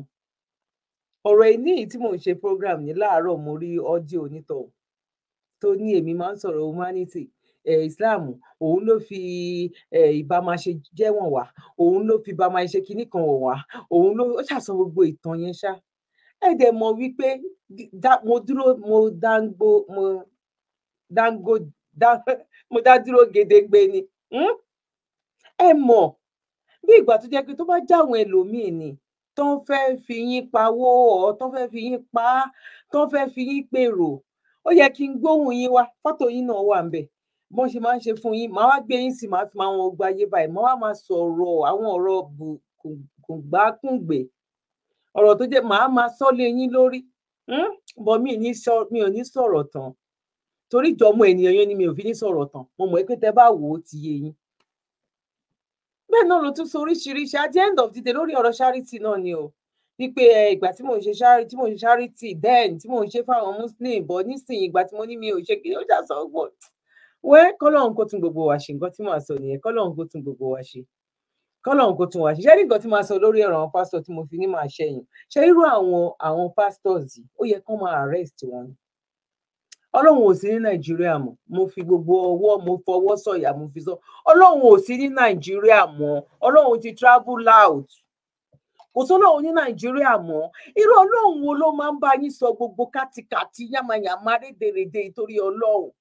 Ọ̀rọ̀ ìní tí mò ń ṣe program ní láàárọ̀ mo rí ọ́díò onítọ̀hún tó ní èmi máa ń sọ̀rọ̀ humanity. Islam òun ló fi ìbámaṣe jẹ́wọ̀n wá òun ló fi ìbámaṣe kinní kan wọ̀ wá òun ló ṣàṣọ gbogbo ìtàn yẹn ṣá ẹ dẹ̀ mọ̀ wípé mo dá dúró gedegbe ni ẹ mọ̀ bí ìgbà tó jẹ́ pé tó bá jáwọn ẹlòmíín ni tó ń fẹ́ fi yín pawó ọ̀ tó ń fẹ́ fi yín pa á tó ń fẹ́ fi yín pèrò ó yẹ kí n gbóhùn yín wá fọ́tò yín náà wà ń bẹ̀ bọ́n ṣe máa ń ṣe fún yín màá wá gbé yín sí màá fi máa wọn gba ayé báyìí màá wá máa sọ̀rọ̀ àwọn ọ̀rọ̀ kùngbákùngbé ọ̀rọ̀ tó jẹ́ màá máa sọ lé yín lórí bọ́ mi ò ní sọ̀rọ̀ tán torí ìjọmọ ènìyàn yẹn ni mi ò fi ní sọ̀rọ̀ tán mo mọ̀ pé tẹ́ bá wò ó ti yé yín bẹ́ẹ̀ náà ló tún sọ oríṣiríṣi at the end of the day lórí ọ̀rọ̀ charity náà ni o wípé ìgbà tí mò ń ṣe charity then tí mò ń ṣe fáwọn muslim bọ́ nísìnyí ìgbà tí mo ní mi ò ṣe kí ó jà sọ gbọ́ wẹ́ kọ́lọ́hún kó tún gbogbo wa ṣe nǹkan tí màá sọ nìyẹn kọ́lọ́hún kó tún gbogbo wa ṣe kọ́lọ́hún kó tún wa ṣe ṣé nǹkan tí màá sọ lórí ọ̀rọ̀ àwọn pásítọ̀ tí mo fi ní màá ṣẹ̀yìn ṣé irú àwọn pastors yìí ó yẹ kán máa arrest wọn ni ọlọ́run ò sí ní nàìjíríà mọ́ mo fi gbogbo ọwọ́ mo fọwọ́ sọ̀yà mo fi sọ ọlọ́run ò sí ní nàìjíríà mọ́ ọlọ́run ti travel out kò sọ́lọ́run ní nàìjíríà mọ́ irú ọlọ́run wo ló máa ń bá yín sọ gbogbo kátikàti yàmàyàmá rédèrèdè torí ọlọ́run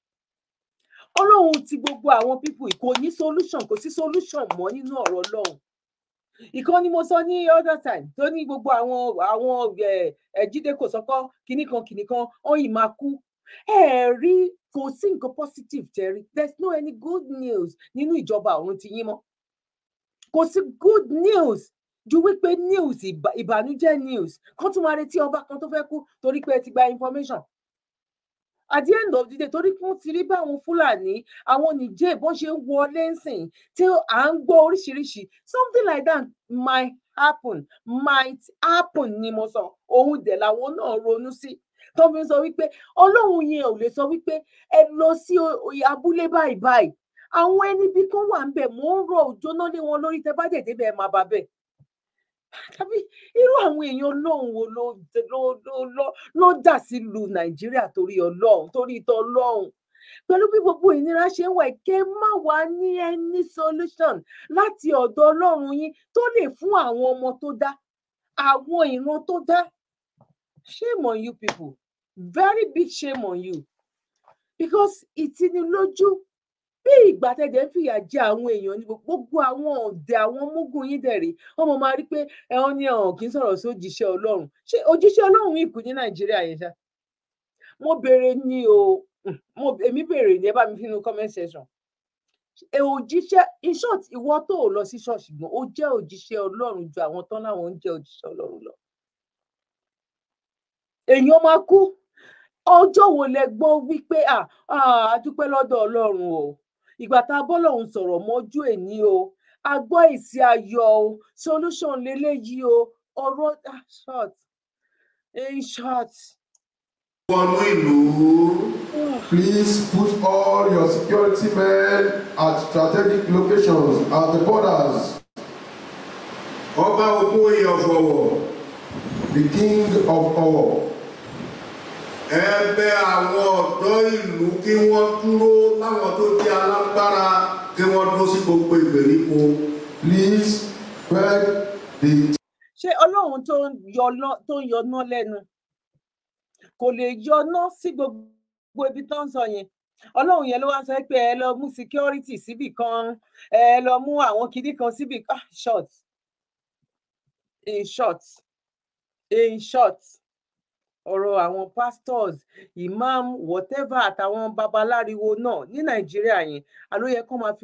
ti gbogbo àwọn people kò ní solution kò sí solution mọ́ nínú ọ̀rọ̀ ọlọ́run ìkan ni mo sọ ní other time tó ní gbogbo àwọn Jídé Kòsọ́kọ́ kìnnìkan ọyìn máa kú rí kò sí nǹkan positive tẹ́rí there's no any good news nínú ìjọba ọ̀run ti yín mọ́ kò sí good news ju wípé news ìbànújẹ́ news kan tún máa retí ọba kan tó fẹ́ kú torí pé ẹ ti gba information at the end of the day torí kún ti rí bá àwọn Fúlàní àwọn Nìjẹ̀ bó ṣe ń wọlé ńsìn tí à ń gbọ́ oríṣiríṣi something like that might happen ni mo sọ ohun dẹ̀ làwọn náà ronú sí tó fi ń sọ wípé ọlọ́run yẹn ò lè sọ wípé ẹ lọ sí abúlé báyìí àwọn ẹni bí kan wà ń bẹ̀ mò ń rọ òjò náà lé wọn lórí tẹ bá dẹ̀ débẹ̀ ẹ máa bá bẹ̀ tàbí irú àwọn èèyàn ọlọ́run wo ló dà sí lu nàìjíríà torí ọlọ́run torí ìtọ́ ọlọ́run pẹ̀lú bí gbogbo ìnira ṣe ń wà kẹ́ má wá ní any solution láti ọ̀dọ̀ ọlọ́run yín tó lè fún àwọn ọmọ tó dá àwọn ìran tó dá shame on you people very big shame on you because ìtinilójú bí ìgbà tẹ̀dẹ̀ ń fìyà jẹ àwọn èèyàn ní gbogbo àwọn ọ̀dẹ̀ àwọn mógùn yín dẹ̀rẹ̀ ọmọ máa rí pé ẹ̀hún ni ọ̀hún kì í sọ̀rọ̀ sí òjíṣẹ́ ọlọ́run ṣé òjíṣẹ́ ọlọ́run yìí kù ní nàìjíríà yẹn ṣá mo béèrè ní o èmi béèrè ní ẹ bá mi fi inú comment section òjíṣẹ́ in short ìwọ tó o lọ sí ṣọ́ọ̀ṣì gan ó jẹ́ òjíṣẹ́ ọlọ́run ju àwọn tán láwọn ń jẹ́ òjíṣẹ́ ọlọ́run lọ èèyàn máa kú ọjọ́ wo lẹ gbọ́ wípé a dúpẹ́ lọ́dọ̀ ọlọ́run o ìgbà tá a bọ́lọ́run sọ̀rọ̀ mọ́jú èní o a gbọ́ èsì ayọ̀ o solution lélẹ́yìí o ọ̀rọ̀ in short. wọnú ìlú please put all your security men at strategic locations at the borders. ọba Ogunwuyi of Ọ̀wọ̀ the king of Ọ̀wọ̀. ẹ bẹ̀ àwọn ọ̀dọ́ ìlú kí wọ́n dúró láwọn tó jẹ́ alágbára kí wọ́n dúró sí gbogbo ìgbèríko. please beg the. ṣé ọlọ́run tó ń yọná lẹ́nu kò lè yọná sí gbogbo ibi tó ń sọ yẹn ọlọ́run yẹn ló wá sọ pé ẹ lọ mú security síbì kan ẹ lọ mú àwọn kinní kan síbì kan in short ọ̀rọ̀ àwọn pastors imam whatever àtàwọn babaláriwo náà ní nàìjíríà yẹn àló yẹ kó máa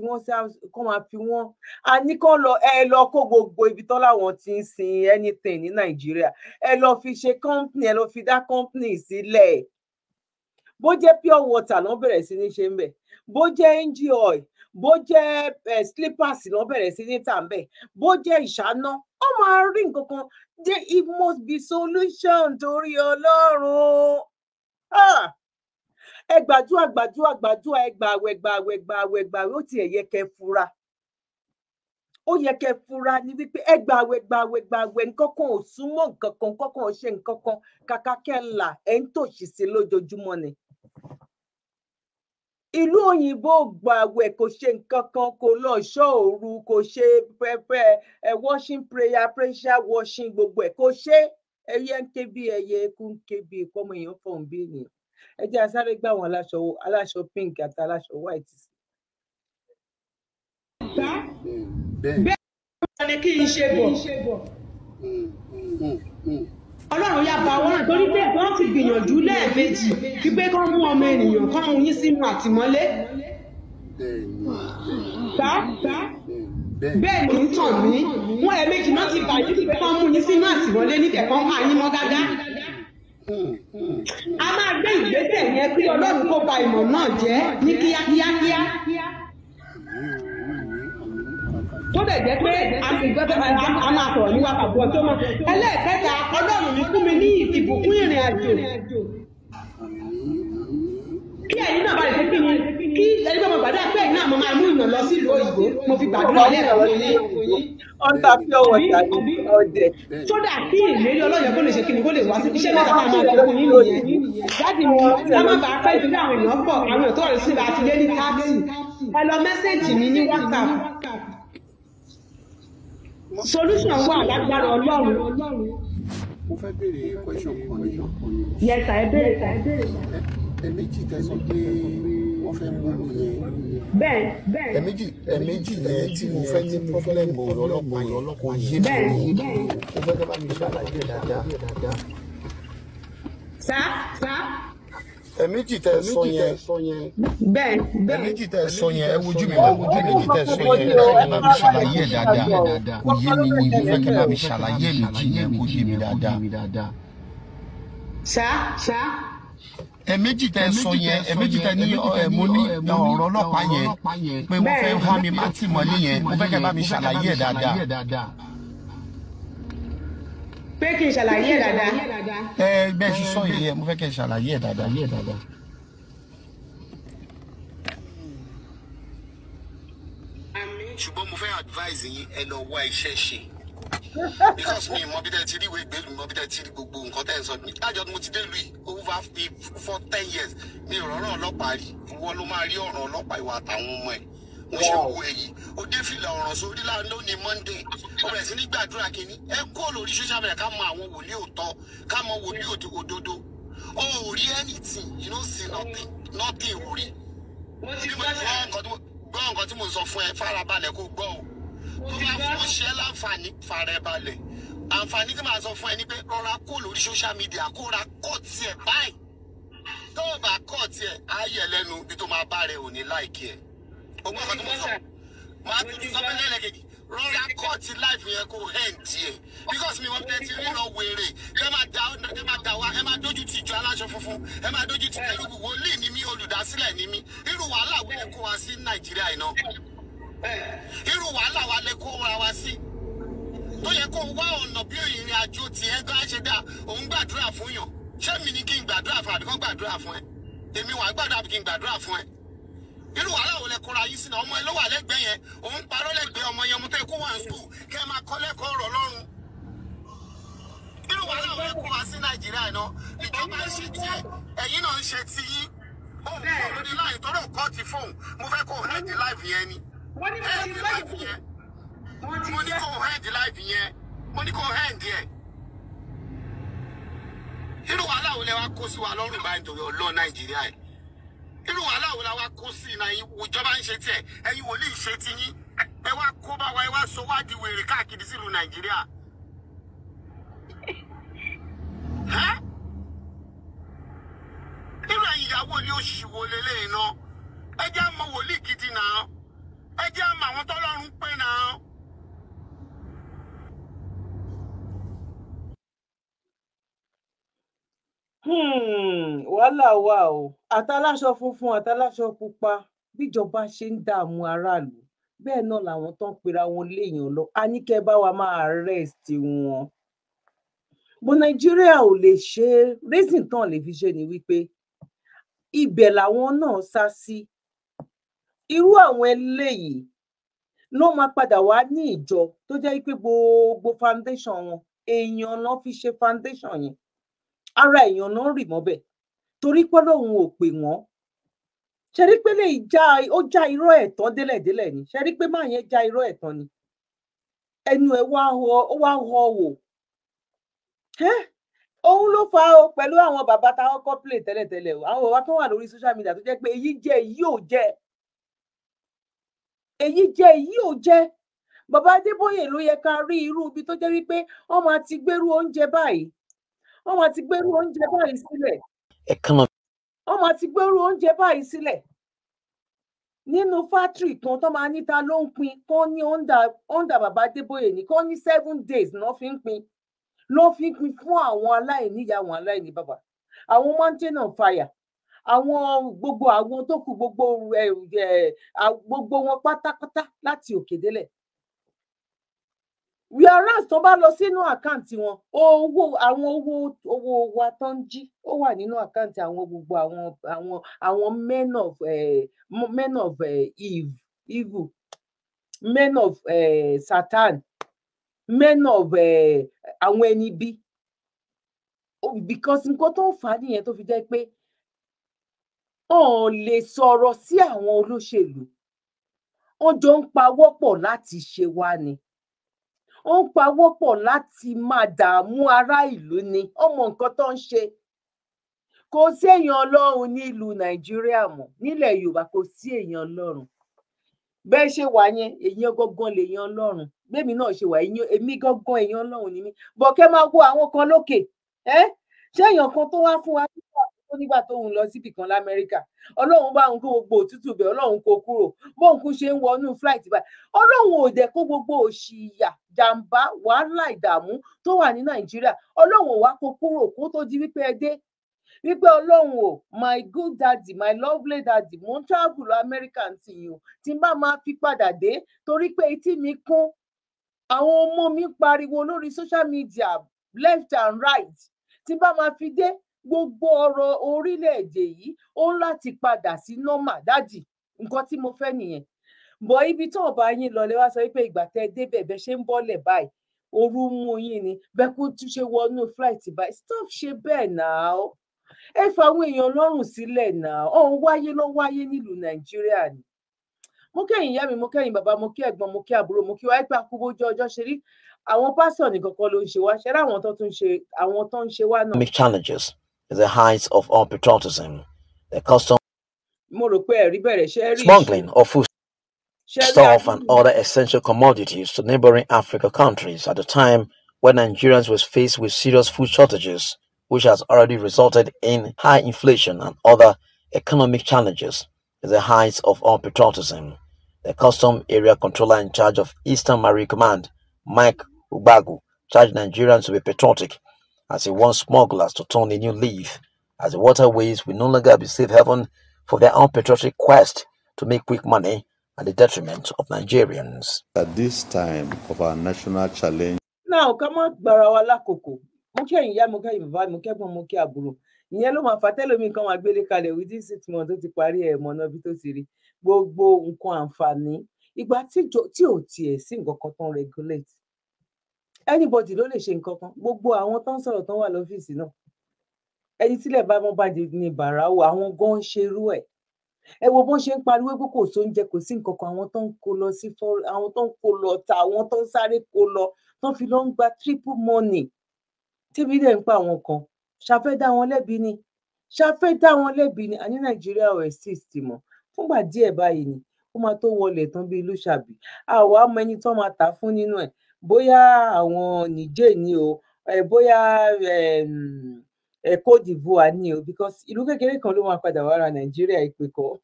fi wọ́n a ní kó lọ ẹ lọ kó gbogbo ibi tán láwọn ti ń sin anything ní nàìjíríà ẹ lọ fi ṣe company ẹ lọ fi dá company sílẹ̀ bó jẹ́ pure water ló bẹ̀rẹ̀ sí ní ṣe ń bẹ̀ bó jẹ́ engine oil bó jẹ́ slippers ló bẹ̀rẹ̀ sí ní tà ń bẹ̀ bó jẹ́ ìṣáná ó máa rí nǹkan kan it must be solution torí ọlọ́run ẹ gbàdúrà ẹ gbàwẹ̀ ó tiẹ̀ yẹ kẹ́ fura ó yẹ kẹ́ fura ní wípé ẹ gbàwẹ̀ nǹkan kan ò súnmọ́ nǹkan kan ò ṣe nǹkan kan kàkà kẹ́ là ẹ̀ ń tòṣì sí lójoojúmọ́ ni ìlú òyìnbó gbàwẹ̀ kò ṣe nǹkan kan kò lọ ṣọ́ òru kò ṣe pẹpẹ washing prayer pressure washing gbogbo ẹ̀ kò ṣe ẹyẹ ń ké bí ẹyẹ eku ń ké bí ìkọmọ èèyàn fọhùn bí ènìyàn ẹ jẹ́ asáré gbà wọn aláṣọ pink àti aláṣọ white. bẹ́ẹ̀ ni kí n ṣe bọ̀. Ọlọ́run yá bá wọn torí pé wọ́n ti gbìyànjú lẹ́ẹ̀mejì wípé kán mú ọmọ ènìyàn kán mú yín sínú àtìmọ́lé. Bẹ́ẹ̀ ni ń tàn mí wọ́n ẹ̀ẹ̀mejì náà ti bà yín pé kán mú yín sínú àtìmọ́lé ní kẹ̀kọ́ máa yín mọ́ gágá. A máa gbé ìgbésẹ̀ yẹn kí Ọlọ́run kó ba ìmọ̀ náà jẹ́ ní kíákíá. tó dẹ̀ jẹ́ pé a máa sọ̀rọ̀ ní wákàtí tó máa ẹlẹ́ẹ̀kẹta Ọlọ́run ní fún mi ní ìbùkún ìrìn àjò kí ẹ̀yin náà bá lè ṣe kí ni kí ẹni bá mo gbàdúrà pé ẹ̀yin náà mo máa mú ìyàn lọ sí ìlú òyìnbó mo fi gbàdúrà lẹ́ẹ̀kan yín ọ̀tá pure water ní ọ̀dẹ̀. sódà kí ìlérí ọlọ́yọ̀ kó lè ṣe kí ni kó lè wá sí iṣẹ́ mẹ́ta tá a máa fún yín nìyẹn láti mú ká má bàa pẹ́ ìdílé àwọn èèyàn pọ̀ àwọn èèyàn tó rẹ̀ sí láti lé ní 30 ẹ lọ mẹ́sẹ̀jì mi ní WhatsApp solution wà lágbára Ọlọ́run. mo fẹ́ béèrè question kan ní. Yes, ẹ béèrè. Ẹ̀méjì tẹ́ sọ pé wọ́n fẹ́ mú mi yẹn. Bẹ́ẹ̀. Ẹ̀méjì yẹn tí mo fẹ́ ní pọ́blẹ́mù ọlọ́pàá kò yé mi. Mo fẹ́ kẹ́ bá mi ṣàlàyé dáadáa. Sá. Ẹ̀méjì tẹ́ sọ yẹn. Bẹ́ẹ̀. Ẹ̀méjì tẹ́ sọ yẹn ẹ wojú mi wá. Ẹ̀méjì tẹ́ sọ yẹn ẹ fẹ́ kẹ́ bá mi ṣàlàyé dáadáa. Kò yé mi ni mo fẹ́ kẹ́ bá mi ṣàlàyé méjì yẹn kò yé mi dáadáa. Sá. Ẹ̀méjì tẹ́ sọ yẹn ẹ̀méjì tẹ́ ní mo ní ọ̀rọ̀ ọlọ́pàá yẹn pé wọ́n fẹ́ há mi má tì mọ́lé yẹn mo fẹ́ kẹ́ bá mi ṣàlàyé ẹ̀ dáadáa. Pé kí n ṣàlàyé ẹ̀ dáadáa. Bẹ́ẹ̀ ṣe sọ yẹn mo fẹ́ kẹ́ ṣàlàyé ẹ̀ dáadáa. Ṣùgbọ́n mo fẹ́ advise yín ẹ lọ wá iṣẹ́ ṣe. Because me mo bí tẹ́ ti rí ìwé ìgbélú mo bí tẹ́ ti rí gbogbo nǹkan tẹ́ ń sọ mi lájọ mo ti dé lu yìí over for 10 years mi ò rọrùn ọlọ́pàá rí ìwọ ló máa rí ọ̀ràn ọlọ́pàá ìwà àtàwọn ọmọ ẹ̀ mo ṣe wo èyí ó dé fìlà ọ̀ràn sórí lónìí Monday ó bẹ̀rẹ̀ sí ní gbàdúrà kínní ẹ kó lórí social media ká mọ àwọn wòlíì òótọ́ ká mọ wòlíì òdodo ó rí anything you no see nothing ò rí gbọ́ nǹkan tí mo sọ fún ẹ farabalẹ̀ kó gbọ́ o tó bá fún ṣe láǹfààní farabalẹ̀ àǹfààní tí màá sọ fún ẹ ní pé rọra kó lórí social media kó ra kọ́ tiẹ̀ báyìí tó o bá kọ́ tiẹ̀ á yẹ lẹ́nu bí tó máa bá rẹ ò ní láìkí ẹ̀ o gbọ́ nǹkan tí mo sọ máa tún sọ pé lẹ́lẹ́kejì rọra kọ́ ti láìfù yẹn kó hẹ́ǹ díẹ̀ because mi wọ́n tẹ́ ti ríran wèrè ẹ máa dá wa ẹ máa dójú ti ìjọ aláṣọ funfun ẹ máa dójú ti ẹ̀yìn wòlíì ní mí olùdásílẹ̀ ní mí irú wàhálà wo lè kó wa sí Nàìjíríà iná irú wàhálà wa lè kó wa sí tó yẹ kó wá ọ̀nà bí ìrìn àjò tiẹ̀ gan ṣe dá òun gbàdúrà fún yàn ṣé mi ní kí n gbàdúrà fún àbíkọ́ gbàdúrà fún ẹ èmi wà gbàdúrà kí n gbàdúrà fún ẹ irú wàhálà wo lẹ kóra yìí sínú ọmọ ẹ ló wà lẹ́gbẹ̀ẹ́ yẹn òun parọ́ lẹ́gbẹ̀ẹ́ ọmọ yẹn mo tẹ́ kó wà ní sùkúù kẹ́ ẹ máa kọ́ lẹ́kọ̀ọ́ ọ̀rọ̀ Ọlọ́run irú wàhálà wo lẹ kó wa sí Nàìjíríà náà ìjọba ń ṣe tiẹ̀ ẹ̀yin náà ń ṣe ti yín ó ń kọ́ lórí láì tọ́rọ̀ kọ́ ti fóun mo fẹ́ kó hẹ́ẹ̀dì láìfì yẹn ni hẹ́ẹ̀dì láìfì yẹn mo ní kó hẹ́ẹ̀dì láìfì yẹn mo ní kó hẹ́ẹ̀dì ẹ̀ irú wàhálà wo lẹ wá kó sí wa lọ́rùn báyìí nítorí ọlọ́ Nàìjíríà ẹ̀ irú wàhálà wo la wá kó sí iná yín ìjọba ń ṣe tiẹ̀ ẹ̀yin wòlíì ṣe ti yín ẹ wá kó bá wa ẹ wá sọ wá di wèrè káàkiri sílùú Nàìjíríà. irú ẹ̀yin ìyàwó ni oṣù wo lélẹ́yìn náà ẹ jẹ́ àmọ́ wòlíì gidi náà ẹ jẹ́ àmọ́ àwọn tọ́lọ́run pé náà. Wàhálà wà o àtàláṣọ funfun àtàláṣọ pupa bíjọba ṣe ń dààmú aráàlú bẹ́ẹ̀ náà làwọn tó ń pera wọn léèyàn lọ a ní kẹ́ bá wa máa arrest wọn bó Nàìjíríà ò lè ṣe reason tán lè fi ṣe ni wípé ibẹ̀ làwọn náà sá sí irú àwọn eléyìí ló máa padà wá ní ìjọ tó jẹ́ pé gbogbo foundation wọn èèyàn náà fi ṣe foundation yẹn ara èèyàn náà rì mọ́bẹ̀ torí pé lóun ò pè wọ́n ṣe rí pé lè ó já irọ́ ẹ̀ tán délẹ̀délẹ̀ ni ṣe rí pé máa yẹn já irọ́ ẹ̀ tán ni ẹnu ẹ̀ wá họ wò òun ló fà á o pẹ̀lú àwọn bàbá táwọn kọ́ play tẹ́lẹ̀tẹ́lẹ̀ o àwọn bàbá tó wà lórí social media tó jẹ́ pé èyí jẹ́ èyí ò jẹ́ èyí jẹ́ èyí ò jẹ́ bàbá Adébóyè ló yẹ ká rí irú ibi tó jẹ́ wípé wọ́n máa ti gbérú oúnjẹ báyìí wọ́n máa ti gbérú oúnjẹ báyìí sílẹ̀ wọ́n máa ti gbérú oúnjẹ báyìí sílẹ̀ nínú fátírì kan tó máa níta ló ń pín kán ní onda bàbá Adébóyè ní kán ní 7 days náà fi ń pín fún àwọn aláìníyá àwọn aláìní bàbá àwọn mountain of fire àwọn gbogbo àwọn tó kù gbogbo wọn pátápátá láti òkè délẹ̀ whereas tó bá lọ sínú àkáǹtì wọn owó wa tó ń jí ó wà nínú àkáǹtì àwọn gbogbo àwọn men of evil, men of Satan, men of àwọn ẹni bí, because nǹkan tó ń fà á nìyẹn tó fi jẹ́ pé wọn lè sọ̀rọ̀ sí àwọn olóṣèlú, wọn jọ ń pawọ́pọ̀ láti ṣe wá ni, wọn ń pawọ́pọ̀ láti máa dààmú ará ìlú ni, ọmọ nǹkan tó ń ṣe. Kò sí èèyàn Ọlọ́run nílùú Nàìjíríà mọ́, nílẹ̀ Yorùbá kò sí èèyàn Ọlọ́run. Bẹ́ẹ̀ ṣe wà yẹn, èèyàn gangan lèèyàn Ọlọ́run. Bẹ́ẹ̀mi náà ṣe wà, èmi gangan èèyàn Ọlọ́run ni mí. Bọ̀kẹ́ máa wo àwọn kan lókè. Ṣé èèyàn kan tó wá fún wa nígbà tóun lọ síbì kan l'Amẹ́ríkà, Ọlọ́run bá òun kó gbogbo òtútù bẹ̀, Ọlọ́run kó kúrò, bóun kú ṣe ń wọnú flight báyìí, Ọlọ́run ò dẹ̀ kó gbogbo òṣì, ìyà, jàǹbá, wàhálà, ìdààmú tó wà ní Nàìjíríà, Ọlọ́run ò wá kó kúrò kó tó di wípé ẹ dé, wípé Ọlọ́run ò, my good daddy, my lovely daddy, mo ń travel lọ Amẹ́ríkà ń tì yín o, tí n bá máa fi padà dé, torí pé etí mi kún, àwọn ọmọ mi pariwo lórí social media left and right, tí n bá máa fi dé, gbogbo ọ̀rọ̀ orílẹ̀-èdè yìí ó ń láti padà sí normal, dádì, nǹkan tí mo fẹ́ nìyẹn. Bọ̀ ibi tó ọba yín lọ lè wá sọ wípé ìgbà tẹ́ débẹ̀ bẹ́ẹ̀ ṣe ń bọ́lẹ̀ báyìí, ooru mú yín ni, bẹ́ẹ̀ kú tún ṣe wọnú flight báyìí, stop ṣe bẹ́ẹ̀ náà. Ẹ fa àwọn èèyàn lọ́rùn sílẹ̀ náà, ọ̀hún wáyé ló wáyé nílùú Nàìjíríà ni. Mo kẹ́yìn ìyá mi, mo kẹ́yìn bàbá, mo kí ẹ̀gbọ́n, mo kí àbúrò, mo kí wáyé pé akúbójú ọjọ́ ṣe rí. Àwọn pásítọ̀ nìkan kọ́ ló ń ṣe wá, ṣẹ́rẹ́ àwọn tó ń ṣe wá náà. Challenges is the height of unpatriotism, the custom smuggling of food stuff and other essential commodities to neighboring African countries at a time when Nigerians were faced with serious food shortages, which has already resulted in high inflation and other economic challenges, is the height of unpatriotism. The custom area controller in charge of Eastern Marine Command, Mike Ugbagu, charged Nigerians to be patriotic as he wants smugglers to turn a new leaf, as the waterways will no longer be safe haven for their unpatriotic quest to make quick money at the detriment of Nigerians. At this time of our national challenge. Now, come on, Barawala Koko. Moke ìyá, mo kẹ́yìn bàbá, mo kẹ́gbọ́n, mo kí àbúrò. Ìyẹn ló máa fà tẹ́lómi kan wá gbélé kalẹ̀ within 6 months tó ti parí ẹ̀ mọ́ náà bí tó ti rí. Gbogbo nǹkan àǹfààní. Ìgbà tí ò tiẹ̀ sí nǹkan kan tó ń regulate. Anybody ló lè ṣe nǹkan kan. Gbogbo àwọn tó ń sọ̀rọ̀ tó wà lọ́fíìsì náà. Ẹni tílẹ̀ bá wọn bá di ní bàráwò, àwọn gan ń ṣerú ẹ̀. Ẹ wo bó ṣe ń pariwo pé kò sóúnjẹ, kò sí nǹkan kan, àwọn tó ń kó lọ sí àwọn tó ń kó lọ ta, àwọn tó ń sáré kó lọ, tó fi lọ ń gba triple money. Tíbi dẹ̀ ń pa àwọn kan, ṣàfẹ́ dá wọn lẹ́bi ni, ṣàfẹ́ dá wọn lẹ́bi ni, àní Nàìjíríà ò exist mọ́. Fúngbà díẹ̀ báyìí ni, ó máa tó wọlé tán bí ìlú ṣàbí. Àwa mọ ẹni tó máa tà fún nínú ẹ̀, bóyá àwọn Niger ni o, bóyá Côte d'Ivoire ni o, because ìlú kékeré kan ló máa padà wá ra Nàìjíríà ìpè kọ́.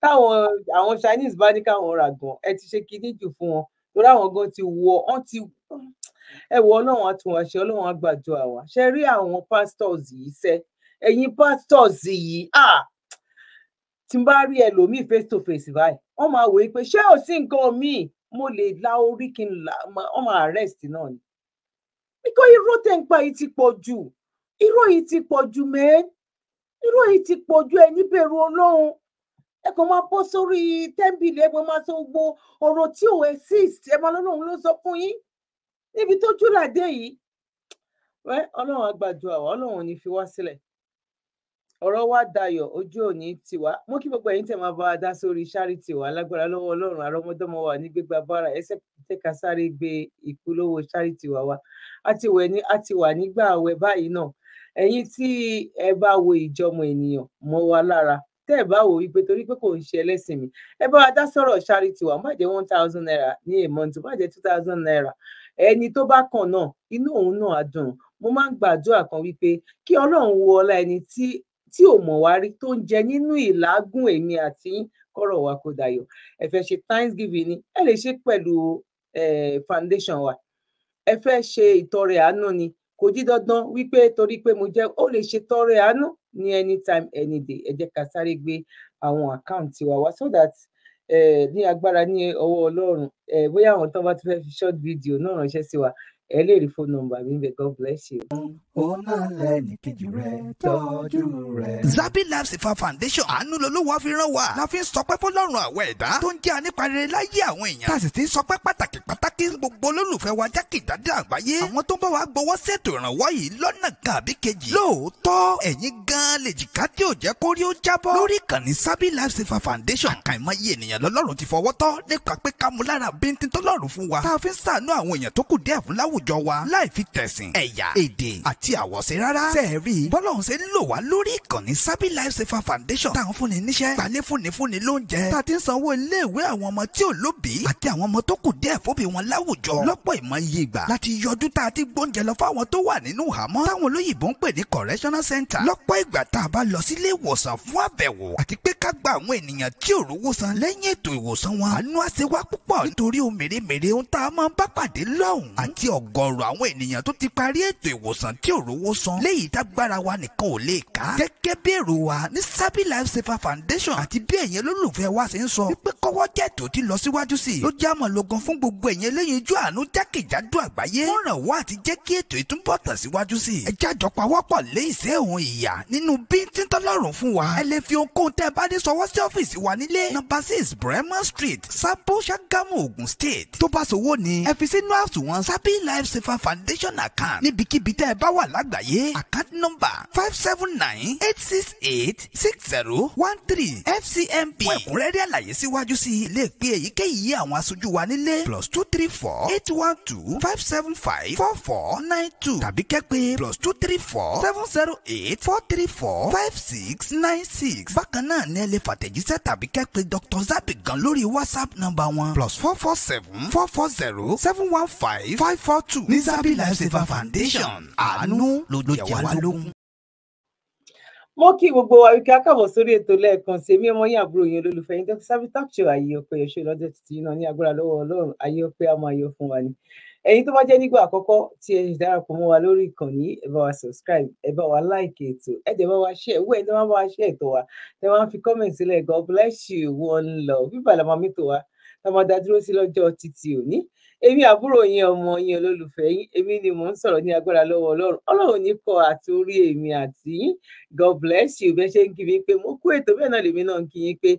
Táwọn àwọn Chinese bá ní káwọn ra gan, ẹ ti ṣe kinní jù fún wọn, torí àwọn gan ti wọ, wọ́n ti ẹ wọ Ọlọ́run àtúnwàṣe, Ọlọ́run àgbàjọ àwa. Ṣe rí àwọn pastors yìí sẹ́, ẹ̀yin pastors yìí, tí n bá rí ẹlòmíì face to face báyìí, wọ́n máa wòye pé ṣé ò sí nǹkan míì, mo lè la orí kí n là, wọ́n máa arrest náà ni. Because irọ́ tẹ̀ ń pa yìí ti pọ̀ jù, irọ́ yìí ti pọ̀ jù mẹ́ẹ́, irọ́ yìí ti pọ̀ jù, ẹni bẹ̀rù Ọlọ́run. Ẹ kàn máa bọ́ sórí tẹ́ḿbìlì, ẹ máa sọ gbogbo ọ̀rọ̀ tí ò exist, ẹ máa lọ́lọ́run ló sọ fún yín. Níbi tó jùládé yìí, Ọlọ́run àgbàjọ àwa, Ọlọ́run ò ní fi wá sílẹ̀. Ọ̀rọ̀ wa dayọ̀, ojú ò ní tiwa. Mo kí gbogbo ẹ̀yin tẹ́ máa bá wa dá sórí charity wa, lágbára lọ́wọ́ Ọlọ́run, àrọ́mọdọ́mọ wa ní gbégbá bára, ẹsẹ̀ tẹ́ ká sáré gbé ìpolówó charity wa wá. A ti wà nígbà àwẹ̀ báyìí náà. Ẹ̀yin tí ẹ bá wo ìjọmọ ènìyàn mọ́ wa lára, tẹ́ ẹ bá wò wípé torí pé kò ń ṣe ẹlẹ́sìn mi, ẹ bá wa dá sọ̀rọ̀ charity wa, má jẹ́ 1,000 naira ní a month, má jẹ́ 2,000 naira. Ẹni tó bá kàn náà, inú òun náà á dùn. Mo máa ń gbàdúrà kan wípé kí Ọlọ́run wo ọlá ẹni tí ò mọ̀ wá rí, tó ń jẹ nínú ìlágùn èmi àti kọ́rọ̀ wa kó dayọ̀. Ẹ fẹ́ ṣe Thanksgiving ni, ẹ lè ṣe pẹ̀lú foundation wa. Ẹ fẹ́ ṣe ìtọrẹ àánú ni, kò jí dandan wípé torí pé mo jẹ́, ó lè ṣe tọrẹ àánú ní anytime any day. Ẹ jẹ́ ká sáré gbé àwọn àkáǹtì wa wá so that ní agbára ní ọwọ́ Ọlọ́run bóyá àwọn tó bá ti fẹ́ fi short video náà ránṣẹ́ sí wa ẹ lè rí phone number mi bẹ́ẹ̀. God bless you. Zabi Life Saver Foundation àánú lolówó fi rán wa la fi ń sọpẹ́ fọ́lọ́run àwọn ẹ̀dá tó ń jẹ́ aníparere láyé àwọn èèyàn tá a sì ti ń sọpẹ́ pàtàkì gbogbo olólùfẹ́ wa jákèjádò àgbáyé àwọn tó ń bá wa gbowó ṣètò ìrànwọ́ yìí lọ́nà kan àbí kejì lóòótọ́ ẹ̀yin gan lè jìká tí ò jẹ́ kó rí ó jábọ́ lórí ìkànnì Zabi Life Saver Foundation àkàìmọye ènìyàn lọ́lọ́run ti fọwọ́ tọ́ nípa pé ká mú lára bíntín tọ́lọ́run fún wa tá a fi ń ṣàánú àwọn èèyàn tó kù díẹ̀ fún láwùjọ wa láì fi tẹ̀sìn ẹ̀yà èdè àti àwọ̀ṣe rárá sẹ́ẹ̀rí bọ́lọ́run ṣe ń lò wá lórí ìkànnì Zabi Life Saver Foundation táwọn fúnni níṣẹ́ gbalẹ̀ fúnni lóúnjẹ tá a ti ń sanwó iléèwé àwọn ọmọ tí ò lóbìí àti àwọn ọmọ tó kù díẹ̀ fóbi wọn láwùjọ lọ́pọ̀ ìmọ̀ye ìgbà láti yọjú tá a ti gbóúnjẹ lọ fáwọn tó wà nínú ìhámọ́ táwọn olóyìnbó ń pè ní correctional center lọ́pọ̀ ìgbà tá a bá lọ sílé ìwòsàn fún àbẹ̀wò àti pé ká gba àwọn ènìyàn tí ò rówó san lẹ́yìn ètò ìwòsàn wọn àánú àṣewá púpọ̀ nítorí ohun mèremère ohun tá a máa ń bá pàdé lọ́hùn àti ọ̀gọ̀ọ̀rọ̀ àwọn ènìyàn tó ti parí ètò ìwòsàn tí ò rówó san léyìí tágbára wa nìkan ò lè ká gẹ́gẹ́ bí èrò wa ní Zabi Life Saver Foundation àti bí ẹ̀yin olólùfẹ́ wa ṣe ń sọ wípé kọ́wọ́ jẹ́ tó ti lọ síwájú sí i ló já mọ́ lógan fún gbogbo ẹ̀yin eléyìí ojú àánú jákèjádò àgbáyé wọ́n ràn wá àti jẹ́ kí ètò ìtúbọ̀ tẹ̀ síwájú sí i ẹ jájọ pawọ́pọ̀ lé ìṣẹ́ òun ìyà nínú bíntín tọ́lọ́run fún wa ẹ lè fi ohunkóhun tẹ́ ẹ bá ní sọwọ́ sí ọ́fíìsì wa nílé number 6 Bremer Street Sabo Ṣàgámù Ògùn State tó bá sowó ni ẹ fi sínú àsùnwọ̀n Zabi Life Saver Foundation account níbikíbi tẹ́ ẹ bá wà lágbàáyé account number 579-868-6013 FCMB fún ẹ̀kúnrẹ́rẹ́ àlàyé síwájú sí i lè pe èyíkéyìí àwọn aṣojú wa nílé +234-812-575-4492 tàbí kẹ́pẹ́ +234-708-434-5696 bákan náà ní ẹ lè fàtẹ̀jíṣẹ́ tàbí kẹ́pẹ́ Dr. Zabi gan lórí WhatsApp number wọn +447-440-715-542 ní Zabi Life Saver Foundation àánú ló jẹ́ wá lógún. mo kí gbogbo wa wípé akábọ̀ sórí ètò lẹ́ẹ̀kan sí èmi ọmọ yín àbúrò yín olólùfẹ́ yín Dr. Zabi talk show ayé ọpẹ́ ẹ̀ṣọ́ lọ́jọ́ títí náà ní agbára lọ́wọ́ Ọlọ́run ayé ọpẹ́ àmọ́ ayọ̀ fún wa ni ẹ̀yin tó bá jẹ́ nígbà àkọ́kọ́ tí ẹ darapọ̀ mọ́ wa lórí ìkànnì ẹ bá wa subscribe ẹ bá wa like ètò ẹ dẹ̀ bá wa share owó ẹ dẹ̀ bá wa share ètò wa ẹ máa ń fi comment sílẹ̀ God bless you one love bíbá la máa mítò wa tá máa dá dúró sí lọ́jọ́ títí òní èmi àbúrò yín ọmọ yín olólùfẹ́ yín èmi ni mò ń sọ̀rọ̀ ní agbára lọ́wọ́ Ọlọ́run ní kọ́ àti orí èmi àti yín God bless you bẹ́ẹ̀ ṣe ń kí mi pé mo kú ètò bẹ́ẹ̀ náà lèmi náà ń kí yín pé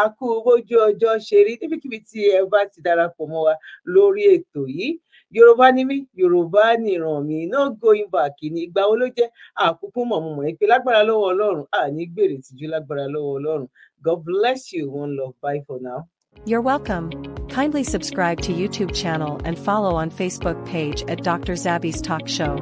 a kú bójú ọjọ́ ṣe rí níbikíbi tí ẹ bá ti darapọ̀ mọ́ wa lórí ètò yìí Yorùbá ni mí Yorùbá nìran mi no going back ní ìgbà wo ló jẹ́ àkúkú mọ̀ pé lágbára lọ́wọ́ Ọlọ́run àní gbèrè tìjú lágbára lọ́wọ́ Ọlọ́run God bless you one love bye for now. You're welcome. Kindly subscribe to YouTube channel and follow on Facebook page at Dr. Zabi's Talk Show.